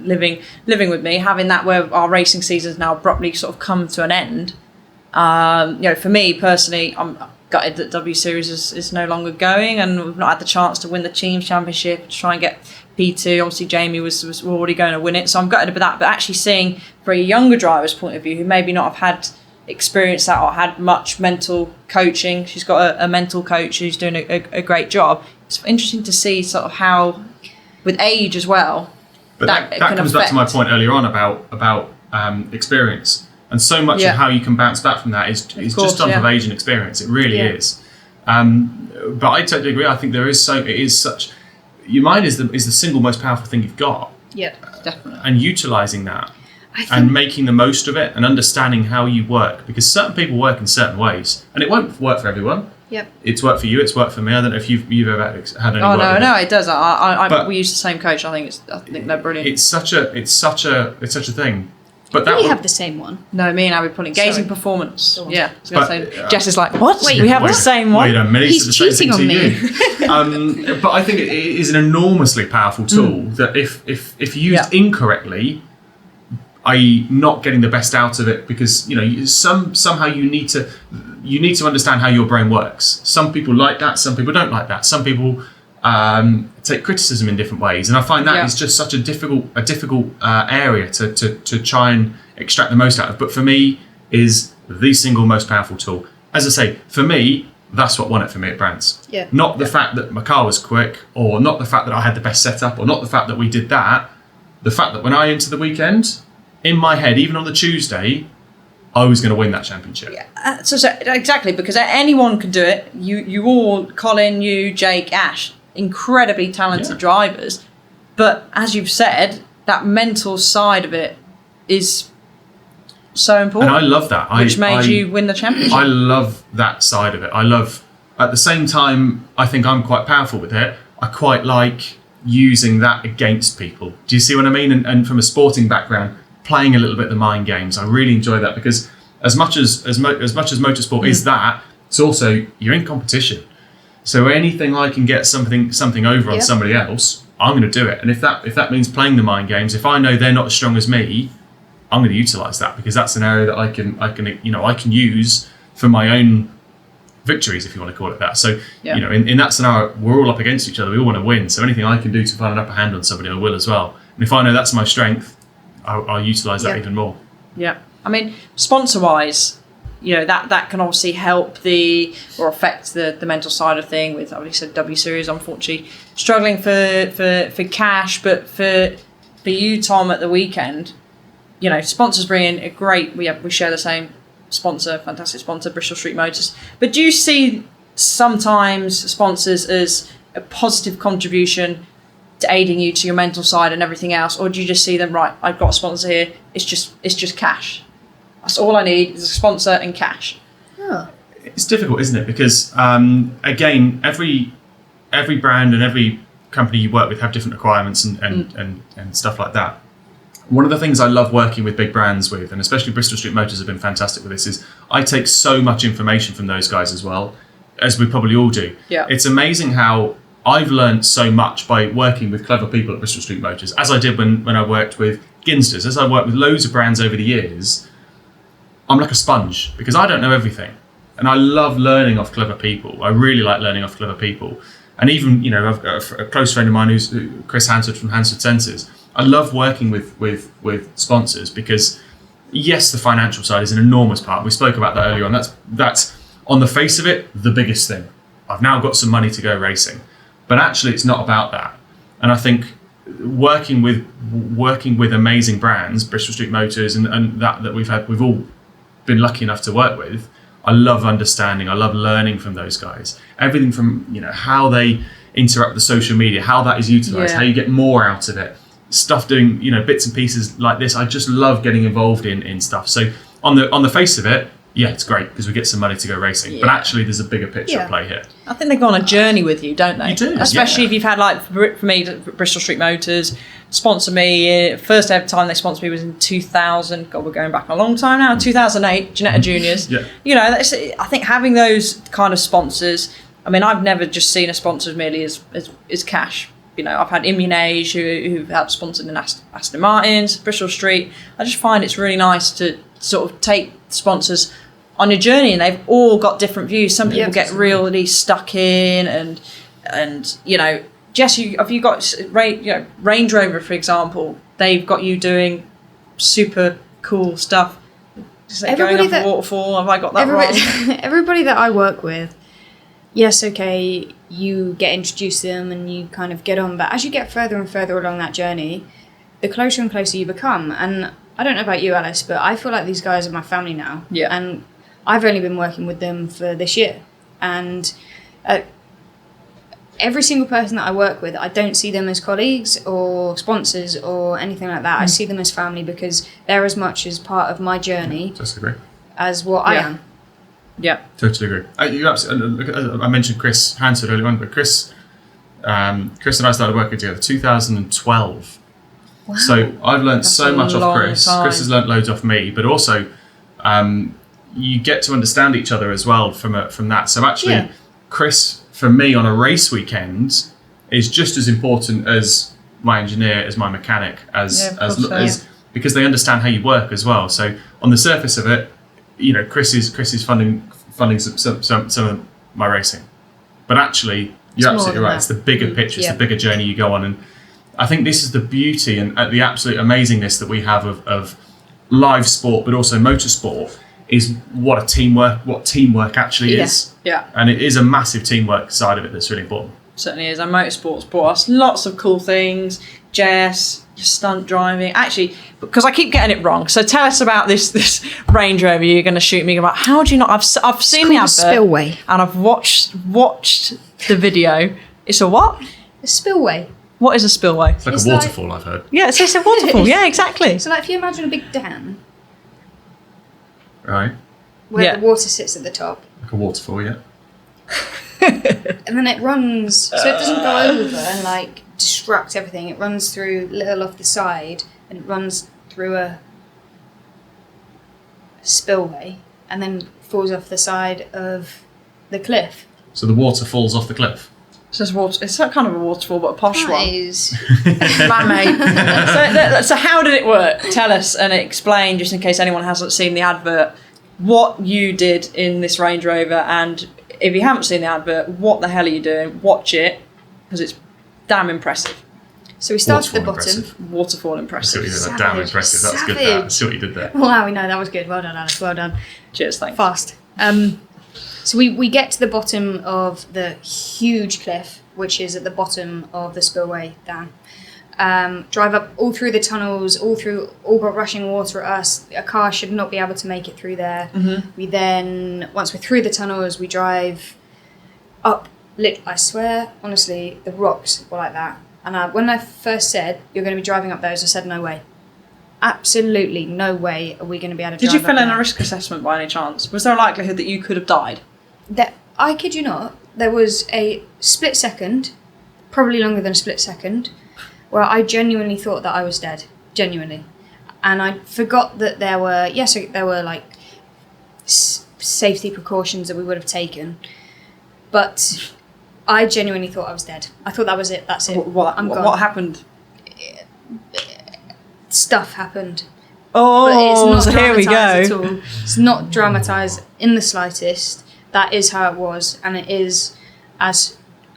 living with me, having that where our racing season's now abruptly sort of come to an end. For me personally, I'm gutted that W Series is no longer going, and we've not had the chance to win the team championship, to try and get P2. Obviously Jamie was already going to win it, so I'm gutted about that. But actually seeing for a younger driver's point of view, who maybe not have had experience that or had much mental coaching, she's got a mental coach who's doing a great job. It's interesting to see sort of how, with age as well, but that comes back to my point earlier on about experience. And so much of how you can bounce back from that is just done from age and experience. It really is. But I totally agree. I think your mind is the single most powerful thing you've got. Yeah, definitely. And utilising that and making the most of it and understanding how you work, because certain people work in certain ways and it won't work for everyone. Yep. It's worked for you. It's worked for me. I don't know if you've ever had any. Oh work no, it does. We use the same coach. I think they're brilliant. It's such a thing. But we have the same one. No, me and Abby Pulling. Gazing performance. Yeah. I was But, say, Jess is like, what? Wait, we have the same one? Wait a minute, He's it's the same cheating thing on to me. you. But I think it is an enormously powerful tool that if used incorrectly, i.e. not getting the best out of it, because somehow you need to understand how your brain works. Some people like that, some people don't like that. Some people take criticism in different ways, and I find that is just such a difficult area to try and extract the most out of. But for me, is the single most powerful tool. As I say, for me, that's what won it for me at Brands. Yeah. Not the fact that my car was quick, or not the fact that I had the best setup, or not the fact that we did that. The fact that when I entered the weekend, in my head, even on the Tuesday, I was going to win that championship. Yeah, so exactly, because anyone can do it. You all, Colin, you, Jake, Ash, incredibly talented drivers. But as you've said, that mental side of it is so important. And I love that. Which made you win the championship. I love that side of it. At the same time, I think I'm quite powerful with it. I quite like using that against people. Do you see what I mean? And from a sporting background, playing a little bit of the mind games, I really enjoy that, because as much as motorsport is that, it's also, you're in competition. So anything I can get something over on somebody else, I'm going to do it. And if that means playing the mind games, if I know they're not as strong as me, I'm going to utilise that, because that's an area that I can use for my own victories, if you want to call it that. So in that scenario, we're all up against each other. We all want to win. So anything I can do to find an upper hand on somebody, I will as well. And if I know that's my strength, I'll utilise that even more. Yeah. I mean, sponsor-wise, that can obviously help or affect the mental side of thing. With, obviously, W Series, unfortunately, struggling for cash, but for you, Tom, at the weekend, sponsors bring in a great. We share the same sponsor, fantastic sponsor, Bristol Street Motors. But do you see sometimes sponsors as a positive contribution to aiding you to your mental side and everything else, or do you just see them, right, I've got a sponsor here, it's just cash, that's all I need is a sponsor and cash? It's difficult, isn't it? Because again, every brand and every company you work with have different requirements and stuff like that. One of the things I love working with big brands with, and especially Bristol Street Motors have been fantastic with this, is I take so much information from those guys as well, as we probably all do. It's amazing how I've learned so much by working with clever people at Bristol Street Motors, as I did when I worked with Ginsters, as I worked with loads of brands over the years. I'm like a sponge because I don't know everything. And I love learning off clever people. I really like learning off clever people. And even, you know, I've got a close friend of mine who's Chris Hansford from Hansford Sensors. I love working with sponsors because, yes, the financial side is an enormous part. We spoke about that earlier on. That's on the face of it, the biggest thing. I've now got some money to go racing. But actually, it's not about that. And I think working with amazing brands, Bristol Street Motors and that we've all been lucky enough to work with, I love understanding, I love learning from those guys. Everything from, you know, how they interact with the social media, how that is utilised, how you get more out of it. Stuff doing, you know, bits and pieces like this. I just love getting involved in stuff. So on the face of it, yeah, it's great because we get some money to go racing. Yeah. But actually, there's a bigger picture at play here. I think they go on a journey with you, don't they? You do, especially if you've had, like, for me, Bristol Street Motors sponsor me. First ever time they sponsored me was in 2000. God, we're going back a long time now. 2008, Ginetta Juniors. Yeah. You know, I think having those kind of sponsors. I mean, I've never just seen a sponsor merely as cash. You know, I've had Immunage who've helped sponsor the Aston Martins, Bristol Street. I just find it's really nice to sort of take sponsors on your journey, and they've all got different views. Some people get really stuck in, and you know, Jess, have you got Range Rover, for example? They've got you doing super cool stuff. Is it going up a waterfall? Have I got that wrong? Everybody that I work with, yes, okay, you get introduced to them and you kind of get on, but as you get further and further along that journey, the closer and closer you become. And I don't know about you, Alice, but I feel like these guys are my family now. Yeah. And I've only been working with them for this year. And every single person that I work with, I don't see them as colleagues or sponsors or anything like that. I see them as family because they're as much as part of my journey as what I am. Yeah, totally agree. I mentioned Chris Hansford earlier on, but Chris and I started working together 2012. Wow. So I've learned so much off Chris. Time. Chris has learned loads off me, but also you get to understand each other as well from that. So actually, Chris, for me on a race weekend, is just as important as my engineer, as my mechanic, as because they understand how you work as well. So on the surface of it, you know, Chris is funding some of my racing, but actually you're absolutely right. It's the bigger picture, it's the bigger journey you go on, and I think this is the beauty and the absolute amazingness that we have of live sport, but also motorsport, is what teamwork actually is. Yeah, and it is a massive teamwork side of it that's really important. Certainly is. And motorsport's brought us lots of cool things. Jess, your stunt driving. Actually, because I keep getting it wrong. So tell us about this Range Rover you're going to shoot me about. How do you not? I've seen the advert. Spillway. And I've watched the video. It's a what? A spillway. What is a spillway? It's like a waterfall, I've heard. Yeah, it's a waterfall. Yeah, exactly. So like if you imagine a big dam. Right. Where the water sits at the top. Like a waterfall, yeah. And then it runs, so it doesn't go over and like disrupt everything. It runs through little off the side, and it runs through a spillway, and then falls off the side of the cliff. So the water falls off the cliff. It's just water. It's kind of a waterfall, but a posh one. Nice. Man-made. So how did it work? Tell us and explain, just in case anyone hasn't seen the advert, what you did in this Range Rover, and if you haven't seen the advert, what the hell are you doing? Watch it, because it's damn impressive. So we started at the bottom. Waterfall impressive. I see what you did there. Damn impressive. That's good. I see what you did there. Wow, we know that was good. Well done, Alice. Well done. Cheers, thanks. Fast. So we get to the bottom of the huge cliff, which is at the bottom of the spillway down. Drive up all through the tunnels, all got rushing water at us. A car should not be able to make it through there. Mm-hmm. We then, once we're through the tunnels, we drive up. I swear, honestly, the rocks were like that. And when I first said, you're going to be driving up those, I said, no way. Absolutely no way are we going to be able to drive up. Did you fill in a risk assessment by any chance? Was there a likelihood that you could have died? I kid you not, there was a split second, probably longer than a split second, where I genuinely thought that I was dead. Genuinely. And I forgot that there were like safety precautions that we would have taken. But I genuinely thought I was dead. I thought that was it. That's it. What happened? Stuff happened. Oh, it's so not here we dramatised go. at all. It's not dramatised in the slightest. That is how it was, and it is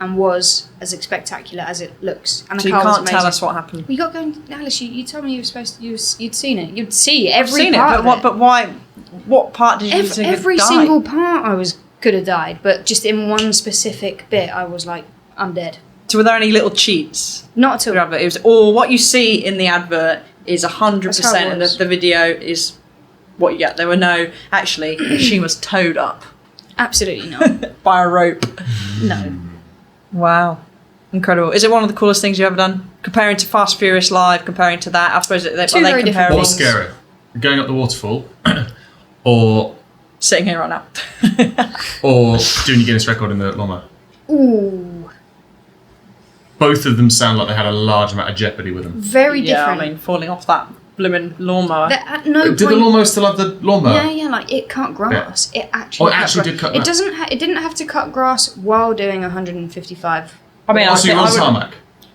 was as spectacular as it looks. And So the you car was can't tell amazing. us what happened. We got going, Alice. You told me you were supposed to. You'd seen it. You'd see every Seen it, part but of what? it. But why? What part did you think Every died? single part, could have died, but just in one specific bit, I was like, I'm dead. So were there any little cheats? Not at Your all. advert? It was all what you see in the advert is 100%, and was. the video is what you get. There were no. Actually, she was towed up Absolutely not. by a rope. No. Wow. Incredible. Is it one of the coolest things you've ever done? Comparing to Fast Furious Live, comparing to that, I suppose are they Two very different comparing? What was scarier? Going up the waterfall, or Sitting here right now. or doing your Guinness record in the lawnmower? Ooh. Both of them sound like they had a large amount of jeopardy with them. Very Yeah, different. I mean, falling off that blooming lawnmower. At no Did the point. lawnmower still have the lawnmower? Yeah, like it cut grass. It actually. Oh, it actually did cut It grass. doesn't. It didn't have to cut grass while doing 155 I mean, Oh, so you were on I would- tarmac?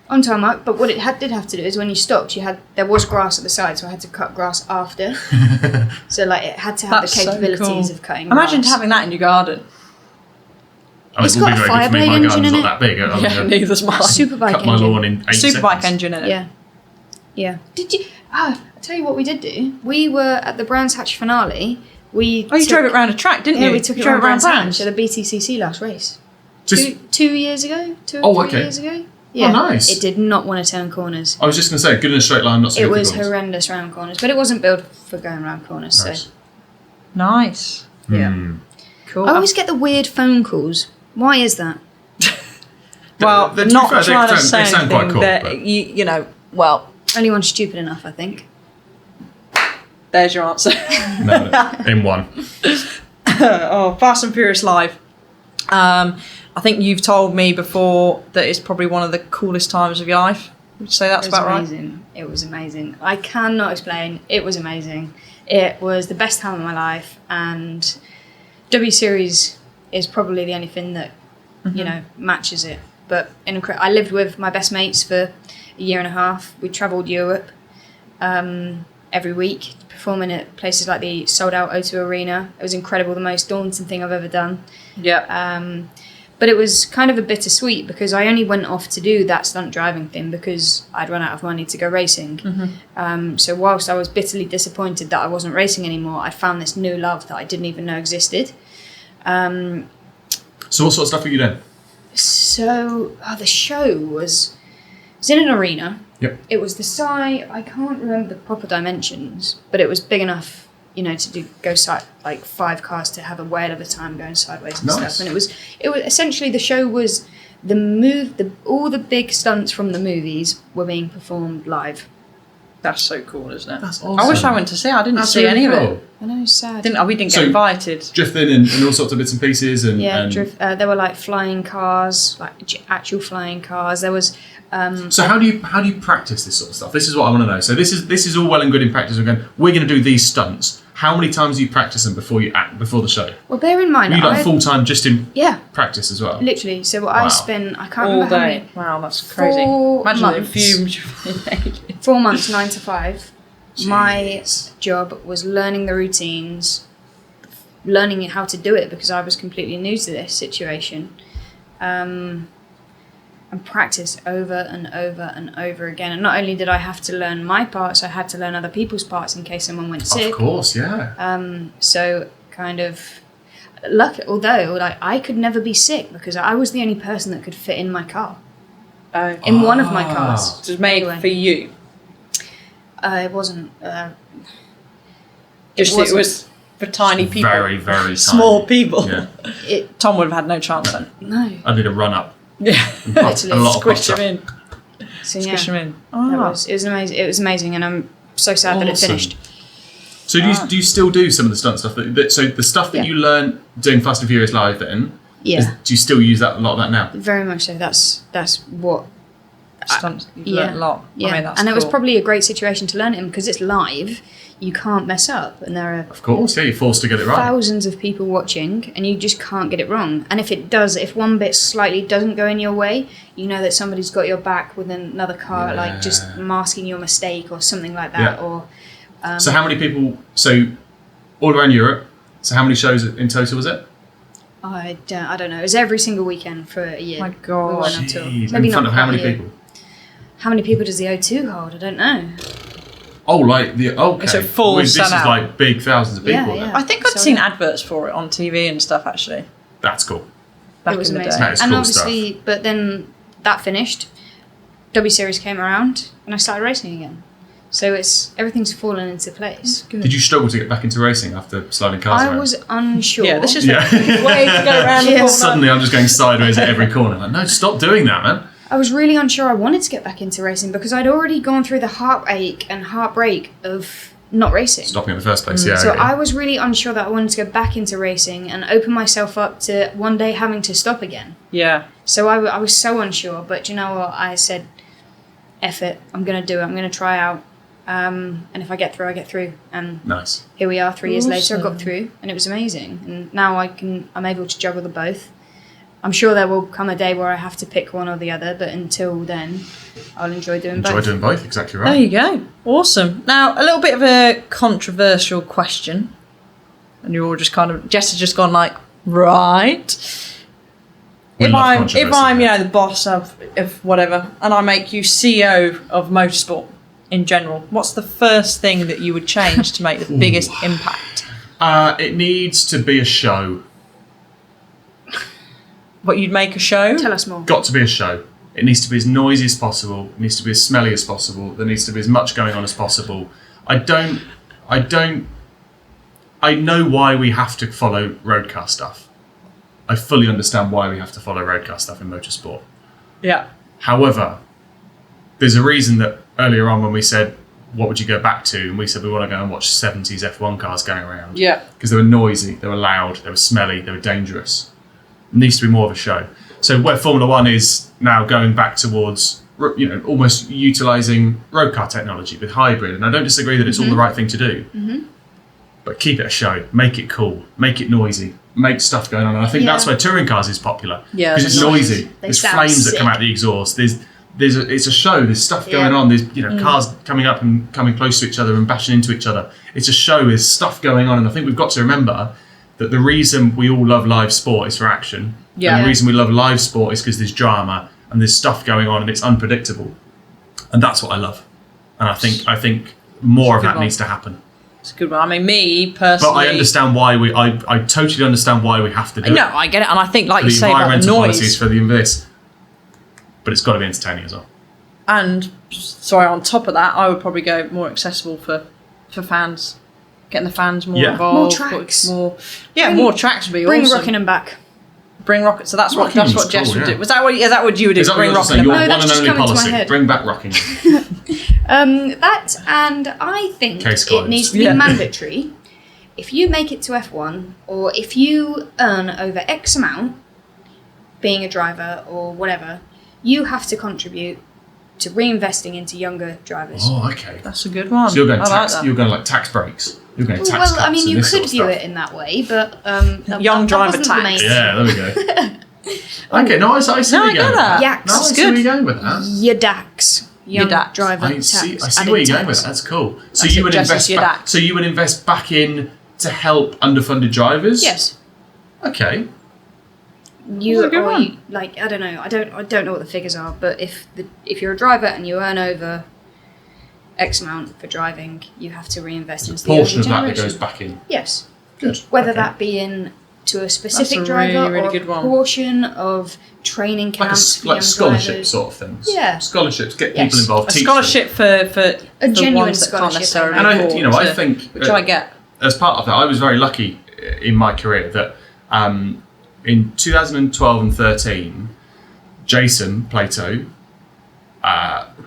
on tarmac. But what it did have to do is when you stopped, there was grass at the side, so I had to cut grass after. So like it had to have That's the so capabilities cool. of cutting. Imagine grass. having that in your garden. I mean, It's it wouldn't got be a very good for me. Firebird My engine garden's in not that big. I'm Yeah, gonna neither's mine. Superbike cut my engine. lawn in 8 Superbike seconds. engine in it. Yeah. Yeah. Did you? I'll tell you what we did do. We were at the Brands Hatch finale. Oh, you drove it round a track, didn't Yeah, you? we took You it drove around Brands Brands. Hatch at the BTCC last race. Just, Two years ago? Two Oh, or 3 okay. years ago? Yeah. nice. It did not want to turn corners. I was just going to say, good in a straight line, not so It good for was corners. horrendous round corners, but it wasn't built for going round corners. Nice. So Nice. Yeah. Cool. I always get the weird phone calls. Why is that? well, To be not fair, trying to they say sound quite anything cool, that but- you know. Well, Only one stupid enough, I think. there's your answer. No, in one. Oh, Fast and Furious Live. I think you've told me before that it's probably one of the coolest times of your life. Would you say that's It was about right? amazing. It was amazing. I cannot explain. It was amazing. It was the best time of my life, and W Series is probably the only thing that matches it. But I lived with my best mates for a year and a half. We travelled Europe every week, performing at places like the sold-out O2 Arena. It was incredible. The most daunting thing I've ever done. Yeah. But it was kind of a bittersweet because I only went off to do that stunt driving thing because I'd run out of money to go racing. So whilst I was bitterly disappointed that I wasn't racing anymore, I found this new love that I didn't even know existed. So what sort of stuff are you doing? So the show was in an arena. Yep. It was the size, I can't remember the proper dimensions, but it was big enough, to go like 5 cars to have a whale of a time going sideways and Nice. stuff. And it was essentially the show was all the big stunts from the movies were being performed live. That's so cool, isn't it? That's I wish awesome. I went to see it. I didn't That's see really any of cool. it. I know, sad. We didn't So- get invited. Drifting and all sorts of bits and pieces. And, and there were like flying cars, like actual flying cars. There was. So how do you practice this sort of stuff? This is what I want to know. So this is all well and good in practice. We're going to do these stunts. How many times do you practice them before the show? Well, bear in mind, You like full time just in yeah, practice as well. literally. So Wow. I spent, I can't All remember how day. many. Wow, that's crazy. 4 Imagine the months. fumes you've been making. 4 months, 9 to 5. My Jeez. job was learning the routines, learning how to do it because I was completely new to this situation, and practice over and over and over again. And not only did I have to learn my parts, I had to learn other people's parts in case someone went sick. Of course, yeah. So kind of lucky, although like I could never be sick because I was the only person that could fit in my car, in one of my cars. It was made Anyway. for you. It wasn't. It was for tiny people. Very, very tiny. Small people. Yeah. Tom would have had no chance then. No, I need a run up. Yeah. literally. A lot of Squish butter. him in. So, yeah. Squish him in. It Oh. was amazing. It was amazing, and I'm so sad that it Awesome. finished. So do you still do some of the stunt stuff? So the stuff that Yeah. you learn doing Fast and Furious Live then, Yeah, do you still use a lot of that now? very much so. That's what. Stunts. You've Yeah, learnt a lot. yeah. I mean, that's and it was cool. probably a great situation to learn it in because it's live. You can't mess up, and there are Of course, yeah, you're forced to get it right. thousands of people watching, and you just can't get it wrong. And if one bit slightly doesn't go in your way, you know that somebody's got your back with another car, like just masking your mistake or something like that, Yeah. So how many people? So all around Europe. So how many shows in total was it? I don't know. It was every single weekend for a year. My God. We went on tour. Jeez, Maybe in front not of how quite a many year. people? How many people does the O2 hold? I don't know. Oh, like the okay. It's a full This is sellout. like big thousands of people. Yeah, then. yeah. I think I'd So, seen yeah. adverts for it on TV and stuff, actually. That's cool. Back It was in the amazing. day. That is And cool obviously, but then that finished. W Series came around, and I started racing again. So everything's fallen into place. Did you struggle to get back into racing after sliding cars I around? was unsure. Yeah, this is Yeah. the way to go around the Yeah. corner. Suddenly, I'm just going sideways at every corner. Like, no, stop doing that, man. I was really unsure I wanted to get back into racing because I'd already gone through the heartache and heartbreak of not racing. Stopping in the first place. Yeah. So okay. I was really unsure that I wanted to go back into racing and open myself up to one day having to stop again. Yeah. So I was so unsure, but you know what? I said, F it, I'm going to do it, I'm going to try out. And if I get through, I get through. And Nice. here we are 3 years later, I got Awesome. through and it was amazing. And now I'm able to juggle the both. I'm sure there will come a day where I have to pick one or the other, but until then, I'll enjoy doing Enjoy both. doing both. Exactly There right. you go. Awesome. Now, a little bit of a controversial question. And you're all just kind of, Jess has just gone like, right. We If love I'm, controversy, yeah. the boss of whatever, and I make you CEO of Motorsport in general, what's the first thing that you would change to make the biggest impact? It needs to be a show. What, you'd make a show? Tell us more. Got to be a show. It needs to be as noisy as possible. It needs to be as smelly as possible. There needs to be as much going on as possible. I know why we have to follow road car stuff. I fully understand why we have to follow road car stuff in motorsport. Yeah. However, there's a reason that earlier on when we said, what would you go back to? And we said we want to go and watch 70s F1 cars going around. Yeah. Because they were noisy, they were loud, they were smelly, they were dangerous. It needs to be more of a show. So where Formula One is now going back towards, almost utilising road car technology with hybrid, and I don't disagree that it's all the right thing to do, but keep it a show, make it cool, make it noisy, make stuff going on. And I think that's where touring cars is popular. Yeah, because it's they're noisy. They There's sound flames that sick. come out the exhaust. It's a show. There's stuff going on. There's cars coming up and coming close to each other and bashing into each other. It's a show. There's stuff going on, and I think we've got to remember that the reason we all love live sport is for action. Yeah. And the reason we love live sport is because there's drama and there's stuff going on and it's unpredictable, and that's what I love. And I think more of good that one. needs to happen. It's a good one. I mean, me personally. But I understand why I totally understand why we have to do No, it. I get it. And I think, like For you the say about the environmental noise. policies, for the this. But it's got to be entertaining as well. And, sorry, on top of that, I would probably go more accessible for fans. Getting the fans more Yeah. involved. More tracks. More tracks would be Bring awesome. Rockingham back. Bring Rocket. So that's what Rockingham's Jess cool, would yeah. do. Is that what you would do? Is that what Bring you're saying? Rockingham Your back. No, one that's and just only coming to my policy. head. Bring back Rockingham. That, and I think Case it closed. needs to be Yeah. mandatory. If you make it to F1, or if you earn over X amount, being a driver or whatever, you have to contribute to reinvesting into younger drivers. Oh, okay. That's a good one. So you're going I like tax. that. You're going like tax breaks. You're going tax cuts. Well, I mean, and you this could sort of view stuff. it in that way, but Young driver wasn't the tax. main Yeah, there we go. Okay, no, I see No, where I you're get going with that. that. Yaks. No, I That's see where good. you're going with that. Your DAX, young DAX. driver I tax. see added where you're going tax. with that. That's cool. So That's you it, would Jess, invest your back. DAX. So you would invest back in to help underfunded drivers. Yes. Okay. You, That's a good or one. you, like, I don't know. I don't know what the figures are, but if you're a driver and you earn over X amount for driving, you have to reinvest into the Portion younger of that generation. goes back in. Yes. Good. Whether Okay. that be in to a specific That's a driver really, really or good a one. portion of training Like camps for like young scholarship drivers. sort of things. Yeah. Scholarships get Yes. people involved. A teach scholarship for A genuine ones that can't scholarship, necessarily them. And afford I to- think which I get. as part of that, I was very lucky in my career that in 2012 and 13, Jason Plato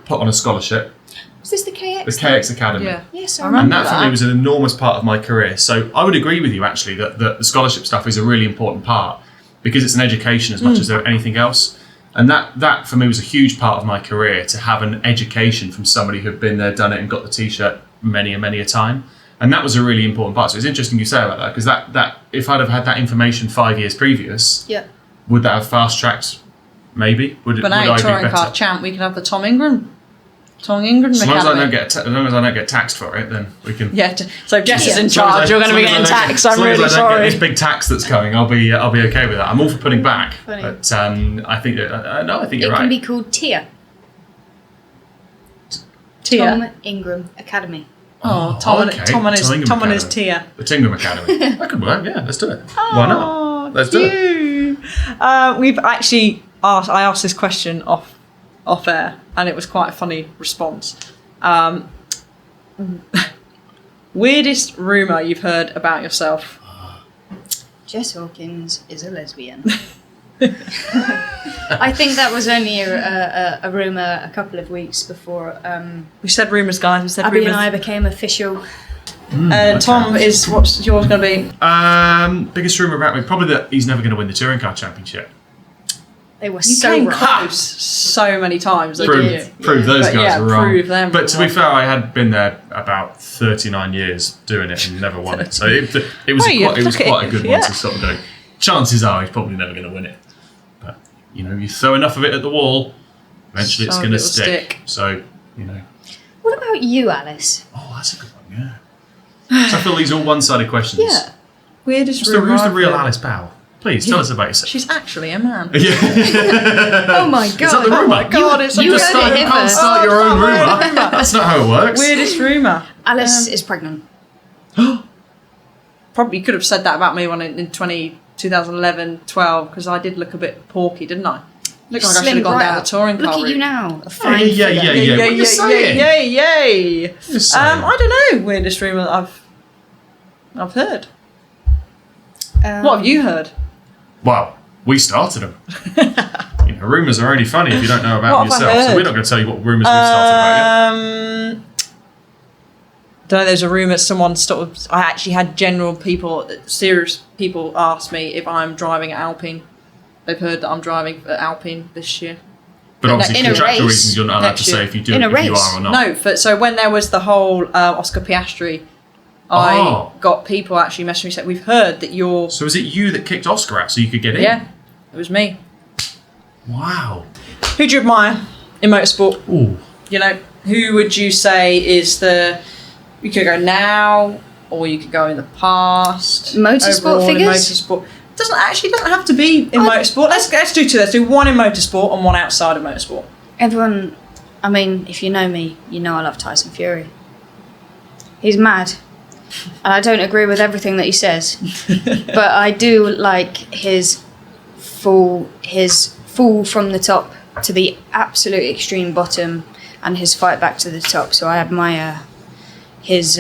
put on a scholarship, Was this the KX? the KX Academy. Yeah. Yes, I I remember And remember that for me was an enormous part of my career. So I would agree with you actually that the scholarship stuff is a really important part because it's an education as much as anything else. And that for me was a huge part of my career, to have an education from somebody who'd been there, done it, and got the T-shirt many a time. And that was a really important part. So it's interesting you say about that, because that if I'd have had that information 5 years previous, Yeah. would that have fast tracked? Maybe. Would But now I you're be touring better? car champ, we can have the Tom Ingram Tom Ingram As long as I Academy. don't get taxed for it, then we can. Yeah. So Jess is in As long as charge. You're going to be getting taxed. I'm really As long as I don't sorry. get this big tax that's coming, I'll be okay with that. I'm all for putting back, Funny. but I think that no, I think you're It can right. be called TIA. Tia. Tom Ingram Academy. Oh, okay. Tom and his Ingram Tia. The Ingram Academy. That could work. Yeah, let's do it. Why not? Let's do it. We've actually asked. I asked this question off air, and it was quite a funny response. Weirdest rumor you've heard about yourself? Jess Hawkins is a lesbian. I think that was only a rumour a couple of weeks before We said rumors, guys. We said Abby rumors. and I became official. Tom, what's yours going to be? Biggest rumour about me, probably that he's never going to win the touring car championship. They were You so came wrong. close so many times. Prove those But guys yeah, were wrong. prove them But to be wrong. fair, I had been there about 39 years doing it and never won it. So it was Well, quite a good one yeah. to sort of go. Chances are he's probably never going to win it. But you throw enough of it at the wall, eventually it's Some going to of it will stick. stick. So What about you, Alice? oh, that's a good one. Yeah. So I feel these are all one-sided questions. Yeah. Weirdest So rumor. who's the I've real heard. Alice Powell? Please tell us about yourself. She's actually a man. Yeah. Oh my god. Is that the rumour? God, it's You such a heard it You here can't first. start your own rumour. That's not how it works. Weirdest rumor. Alice is pregnant. Probably could have said that about me when in 2011, 12, because I did look a bit porky, didn't I? Looked like I should have gone down the touring car Look at route. you now. A fine Yeah. figure. What are you saying? Yay. You're saying. I don't know. Weirdest rumor that I've heard. What have you heard? Well, we started them. Rumours are only funny if you don't know about What them have I yourself. So heard? we're not going to tell you what rumours we've started about yet. Don't know. There's a rumor someone I actually had serious people ask me if I'm driving at Alpine. They've heard that I'm driving at Alpine this year. But obviously, in a contractual race reasons, you're not allowed next to year. say if you do In it, a if you race. are or not. No, so when there was the whole Oscar Piastri, I Oh. got people actually messaging me saying, we've heard that you're... So is it you that kicked Oscar out so you could get in? Yeah, it was me. Wow. Who do you admire in motorsport? Ooh. Who would you say is you could go now, or you could go in the past? Motorsport overall in figures? motorsport. Doesn't have to be in motorsport. Let's do two. Let's do one in motorsport and one outside of motorsport. Everyone, I mean, if you know me, you know I love Tyson Fury. He's mad. And I don't agree with everything that he says. But I do like his fall from the top to the absolute extreme bottom and his fight back to the top. So I admire his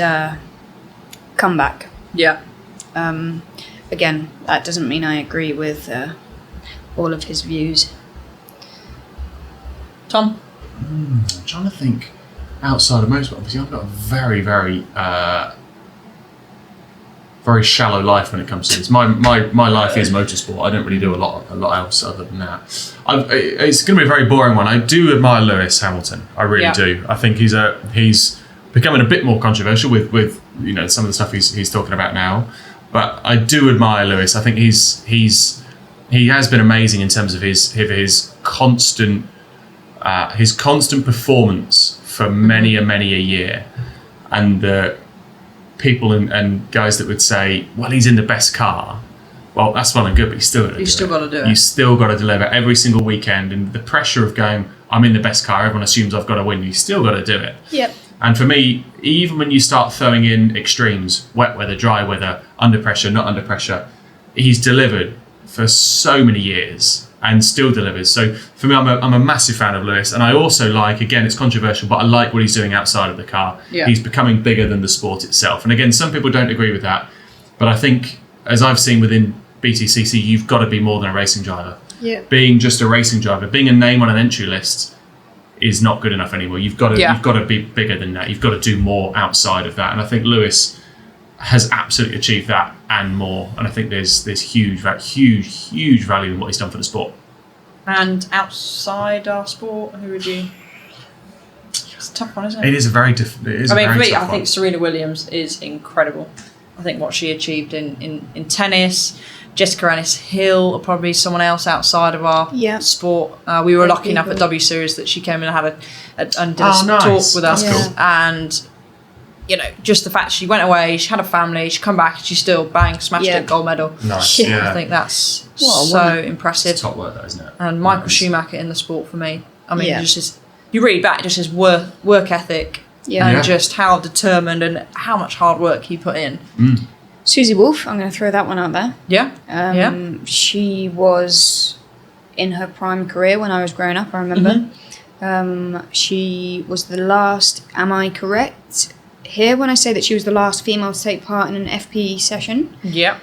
comeback. Yeah. Again, that doesn't mean I agree with all of his views. Tom? I'm trying to think outside of motorsport. Obviously, I've got a very, very, very shallow life when it comes to this. My life is motorsport. I don't really do a lot else other than that. It's going to be a very boring one. I do admire Lewis Hamilton. I really do. I think he's becoming a bit more controversial with some of the stuff he's talking about now. But I do admire Lewis. I think he has been amazing in terms of his constant performance for many a year, and the people and guys that would say, well, he's in the best car. Well, that's well and good, but you still got to do it. You still got to deliver every single weekend, and the pressure of going, I'm in the best car. Everyone assumes I've got to win. You still got to do it. Yep. And for me, even when you start throwing in extremes, wet weather, dry weather, under pressure, not under pressure, he's delivered for so many years and still delivers. So for me, I'm a massive fan of Lewis. And I also like, again, it's controversial, but I like what he's doing outside of the car. Yeah. He's becoming bigger than the sport itself. And again, some people don't agree with that. But I think, as I've seen within BTCC, you've got to be more than a racing driver. Yeah. Being just a racing driver, being a name on an entry list is not good enough anymore. You've got to be bigger than that. You've got to do more outside of that. And I think Lewis has absolutely achieved that and more. And I think there's huge value in what he's done for the sport. And outside our sport, who would you... It's a tough one, isn't it? It is a very different. For me, I think Serena Williams is incredible. I think what she achieved in tennis, Jessica Ennis-Hill, or probably someone else outside of our sport. We were lucky enough at W Series that she came in and had and did a talk with us. That's cool. And, you know, just the fact she went away, she had a family, she come back and she still smashed it, gold medal. Nice. I think that's so impressive. It's top work, though, isn't it? And Michael Schumacher in the sport for me. I mean, you read back just his work ethic and just how determined and how much hard work he put in. Susie Wolff, I'm going to throw that one out there. Yeah. She was in her prime career when I was growing up, I remember. She was the last, am I correct here when I say that she was the last female to take part in an FP session? Yeah.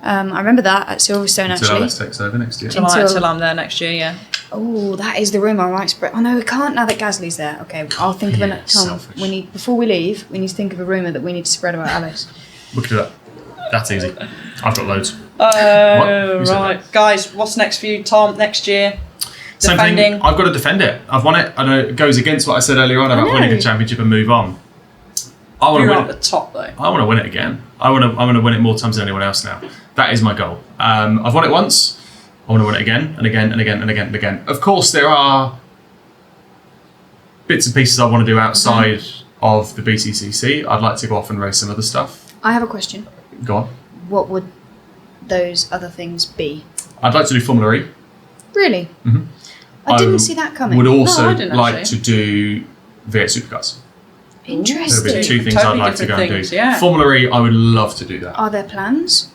I remember that at Silverstone, Until actually. Alice takes over next year. Until I'm there next year, yeah. Oh, that is the rumour, right? Oh no, we can't now that Gasly's there. Okay, I'll think of it. Tom, before we leave, we need to think of a rumour that we need to spread about Alice. We can do that. That's easy. I've got loads. Right. Guys, what's next for you, Tom, next year? Same thing. I've got to defend it. I've won it. I know it goes against what I said earlier on about winning a championship and move on. I want to win at the top, though. I want to win it again. I want to win it more times than anyone else now. That is my goal. I've won it once. I want to win it again and again and again and again and again. Of course, there are bits and pieces I want to do outside of the BCCC. I'd like to go off and race some other stuff. I have a question. Go on. What would those other things be? I'd like to do Formula E. Really? Mm-hmm. I didn't see that coming. Would also I didn't like actually. to do V8 Supercars. Interesting. There would be two things Totally I'd like to go and different do. things, yeah. Formula E, I would love to do that. Are there plans?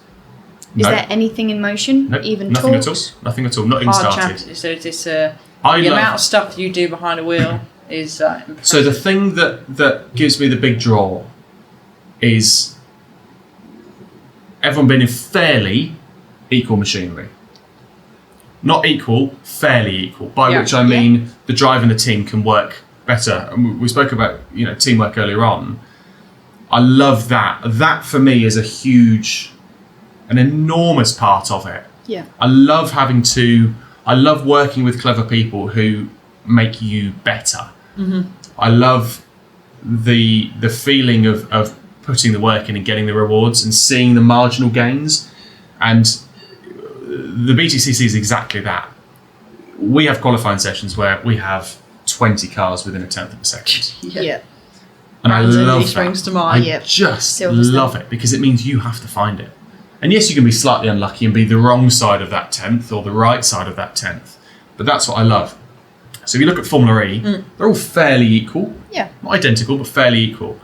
Is No. there anything in motion? Nope, Even nothing talks? at all. Nothing at all. Not even Hard started. champion. So it's the I love. amount of stuff you do behind a wheel is impressive. So the thing that gives me the big draw is everyone being in fairly equal machinery. Not equal, fairly equal. By which I mean the driver and the team can work better. And we spoke about teamwork earlier on. I love that. That for me is an enormous part of it. Yeah. I love working with clever people who make you better. I love the feeling of putting the work in and getting the rewards and seeing the marginal gains. And the BTCC is exactly that. We have qualifying sessions where we have 20 cars within a tenth of a second. Yeah. And I love that. springs to mind. I just love it because it means you have to find it. And yes, you can be slightly unlucky and be the wrong side of that tenth or the right side of that tenth. But that's what I love. So if you look at Formula E, they're all fairly equal. Yeah. Not identical, but fairly equal.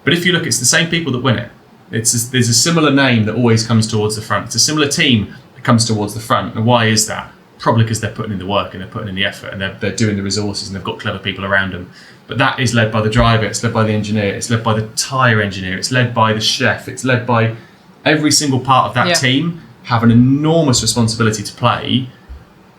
But if you look, it's the same people that win it. There's a similar name that always comes towards the front. It's a similar team that comes towards the front. And why is that? Probably because they're putting in the work and they're putting in the effort and they're doing the resources and they've got clever people around them. But that is led by the driver, it's led by the engineer, it's led by the tyre engineer, it's led by the chef, it's led by every single part of that team have an enormous responsibility to play.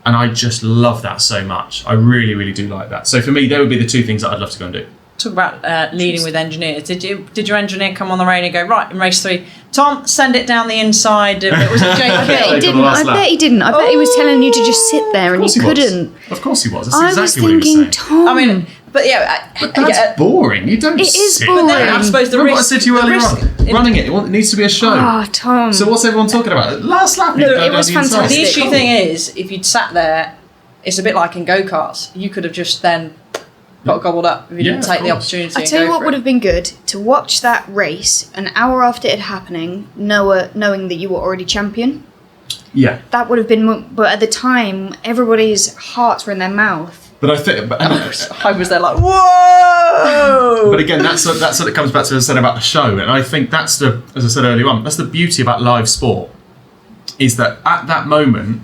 And I just love that so much. I really, really do like that. So for me, there would be the two things that I'd love to go and do. Talk about leading with engineers. Did your engineer come on the radio and go, right, in race 3, Tom, send it down the inside? It was a Jake I bet Hill. he didn't. I bet he didn't. I bet he was telling you to just sit there and you couldn't. Of course he was. That's I exactly was what he was thinking, saying. Tom. I mean, but yeah. But that's boring. You don't It is sit boring. there. I suppose the Remember risk- what I said to you the earlier risk- on? Running it needs to be a show. Oh, Tom. So what's everyone talking about? Last lap. Look, it was the fantastic. issue thing is, if you'd sat there, it's a bit like in go-karts. You could have just then got gobbled up if you didn't of take the course. opportunity. I and tell you go what for would it. have been good to watch that race an hour after it happening, knowing that you were already champion. Yeah. That would have been. But at the time, everybody's hearts were in their mouth. But I think... I was there like, whoa! But again, that's what it comes back to, as I said, about the show. And I think that's as I said earlier on, that's the beauty about live sport, is that at that moment,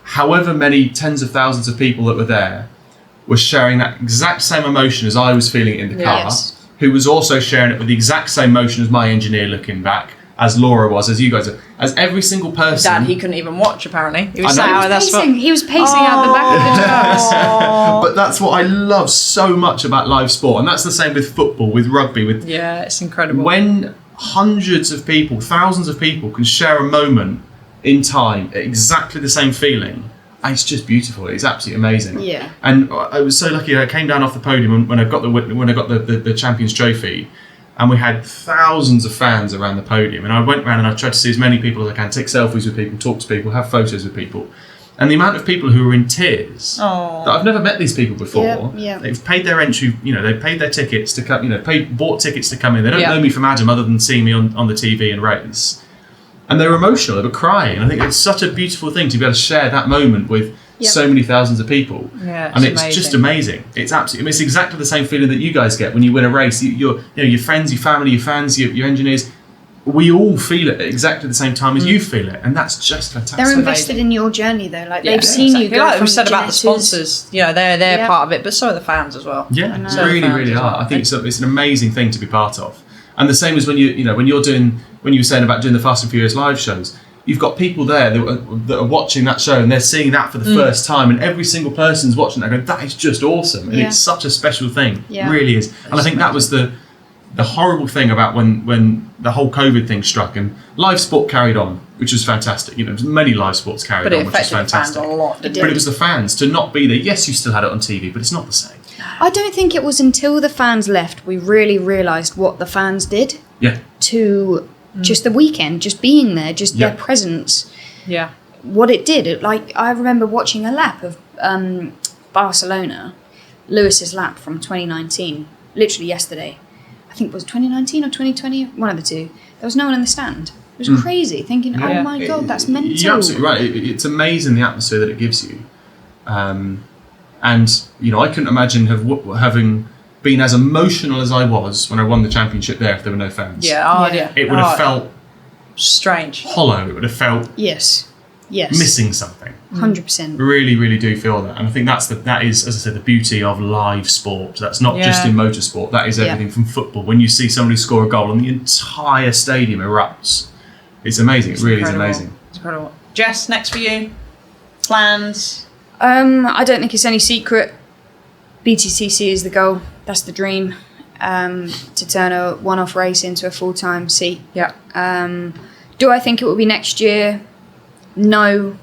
however many tens of thousands of people that were there were sharing that exact same emotion as I was feeling in the car, Yes. who was also sharing it with the exact same emotion as my engineer looking back, as Laura was, as you guys are, as every single person. Dad, he couldn't even watch, apparently. He was I know. sat that's what... He was pacing out the back of the car. But that's what I love so much about live sport. And that's the same with football, with rugby, with... Yeah, it's incredible. When hundreds of people, thousands of people can share a moment in time, exactly the same feeling, it's just beautiful. It's absolutely amazing. Yeah. And I was so lucky. I came down off the podium when I got the Champions Trophy, and we had thousands of fans around the podium. And I went around and I tried to see as many people as I can, take selfies with people, talk to people, have photos with people. And the amount of people who were in tears, that I've never met these people before. Yeah. They've paid their entry, they paid their tickets to come, bought tickets to come in. They don't know me from Adam other than seeing me on the TV and race. And they were emotional, they were crying. I think it's such a beautiful thing to be able to share that moment with so many thousands of people. Yeah, and it's just amazing. It's absolutely, it's exactly the same feeling that you guys get when you win a race. Your friends, your family, your fans, your engineers, we all feel it at exactly the same time as you feel it, and that's just fantastic. They're invested in your journey, though. Like they've seen you go like from we said about the genetics. sponsors. They're part of it, but so are the fans as well. Yeah, So really, fans really as are. well. I think it's an amazing thing to be part of. And the same as when when you were saying about doing the Fast and Furious live shows. You've got people there that are watching that show and they're seeing that for the first time, and every single person's watching that going, that is just awesome, and it's such a special thing. It really is. And I think that was the horrible thing about when the whole COVID thing struck and live sport carried on, which was fantastic. Many live sports carried on, which was fantastic. Fans a lot, but it was the fans to not be there. Yes, you still had it on TV, but it's not the same. I don't think it was until the fans left we really realised what the fans did to just the weekend, just being there, just their presence. Yeah. What it did. I remember watching a lap of Barcelona, Lewis's lap from 2019, literally yesterday. I think it was 2019 or 2020, one of the two. There was no one in the stand. It was crazy, thinking, oh my God, that's mental. You're absolutely right. It's amazing the atmosphere that it gives you. And, I couldn't imagine having been as emotional as I was when I won the championship there if there were no fans. It would have felt strange, hollow. It would have felt missing something. 100%. Really, really do feel that, and I think that is, as I said, the beauty of live sport. That's not just in motorsport. That is everything from football. When you see somebody score a goal and the entire stadium erupts, it's amazing. It really is amazing. It's incredible. Jess, next for you. Plans? I don't think it's any secret. BTCC is the goal. That's the dream. To turn a one-off race into a full-time seat. Yeah. Do I think it will be next year? No.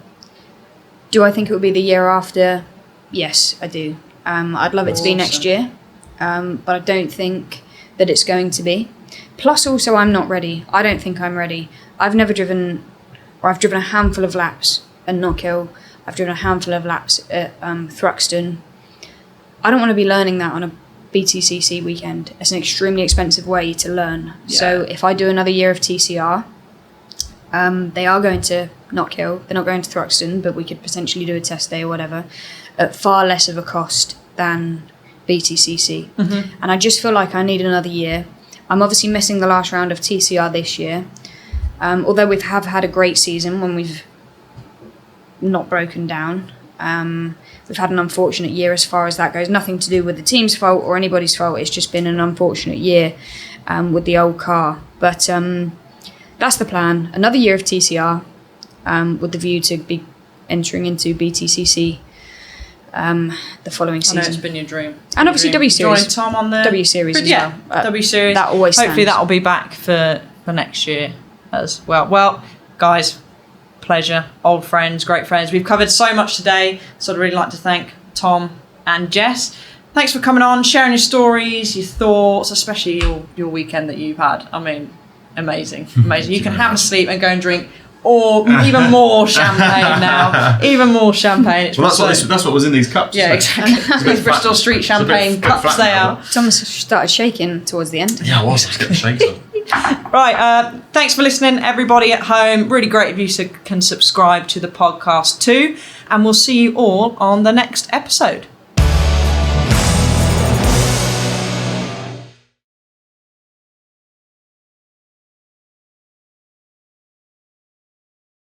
Do I think it will be the year after? Yes, I do. I'd love it to be next year, but I don't think that it's going to be. Plus, also, I'm not ready. I don't think I'm ready. I've driven a handful of laps at Knockhill. I've driven a handful of laps at Thruxton. I don't want to be learning that on a BTCC weekend. It's an extremely expensive way to learn. Yeah. So if I do another year of TCR, they are going to Knockhill. They're not going to Thruxton, but we could potentially do a test day or whatever at far less of a cost than BTCC. Mm-hmm. And I just feel like I need another year. I'm obviously missing the last round of TCR this year. Although we have had a great season when we've not broken down. We've had an unfortunate year as far as that goes. Nothing to do with the team's fault or anybody's fault. It's just been an unfortunate year with the old car. But that's the plan. Another year of TCR with the view to be entering into BTCC the following season. I know it's been your dream. And obviously W Series. Join Tom on the W Series as well. W Series. That always Hopefully stands. that'll be back for next year as well. Well, guys, pleasure, old friends, great friends. We've covered so much today, so I'd really like to thank Tom and Jess. Thanks for coming on, sharing your stories, your thoughts, especially your weekend that you've had. I mean, amazing. You can have a sleep and go and drink or even more champagne now. Even more champagne. It's that's what was in these cups. Yeah, exactly. These Bristol Street champagne cups they are. Thomas started shaking towards the end. Yeah, I was getting shakes on. Right, thanks for listening, everybody at home. Really great if you can subscribe to the podcast too. And we'll see you all on the next episode.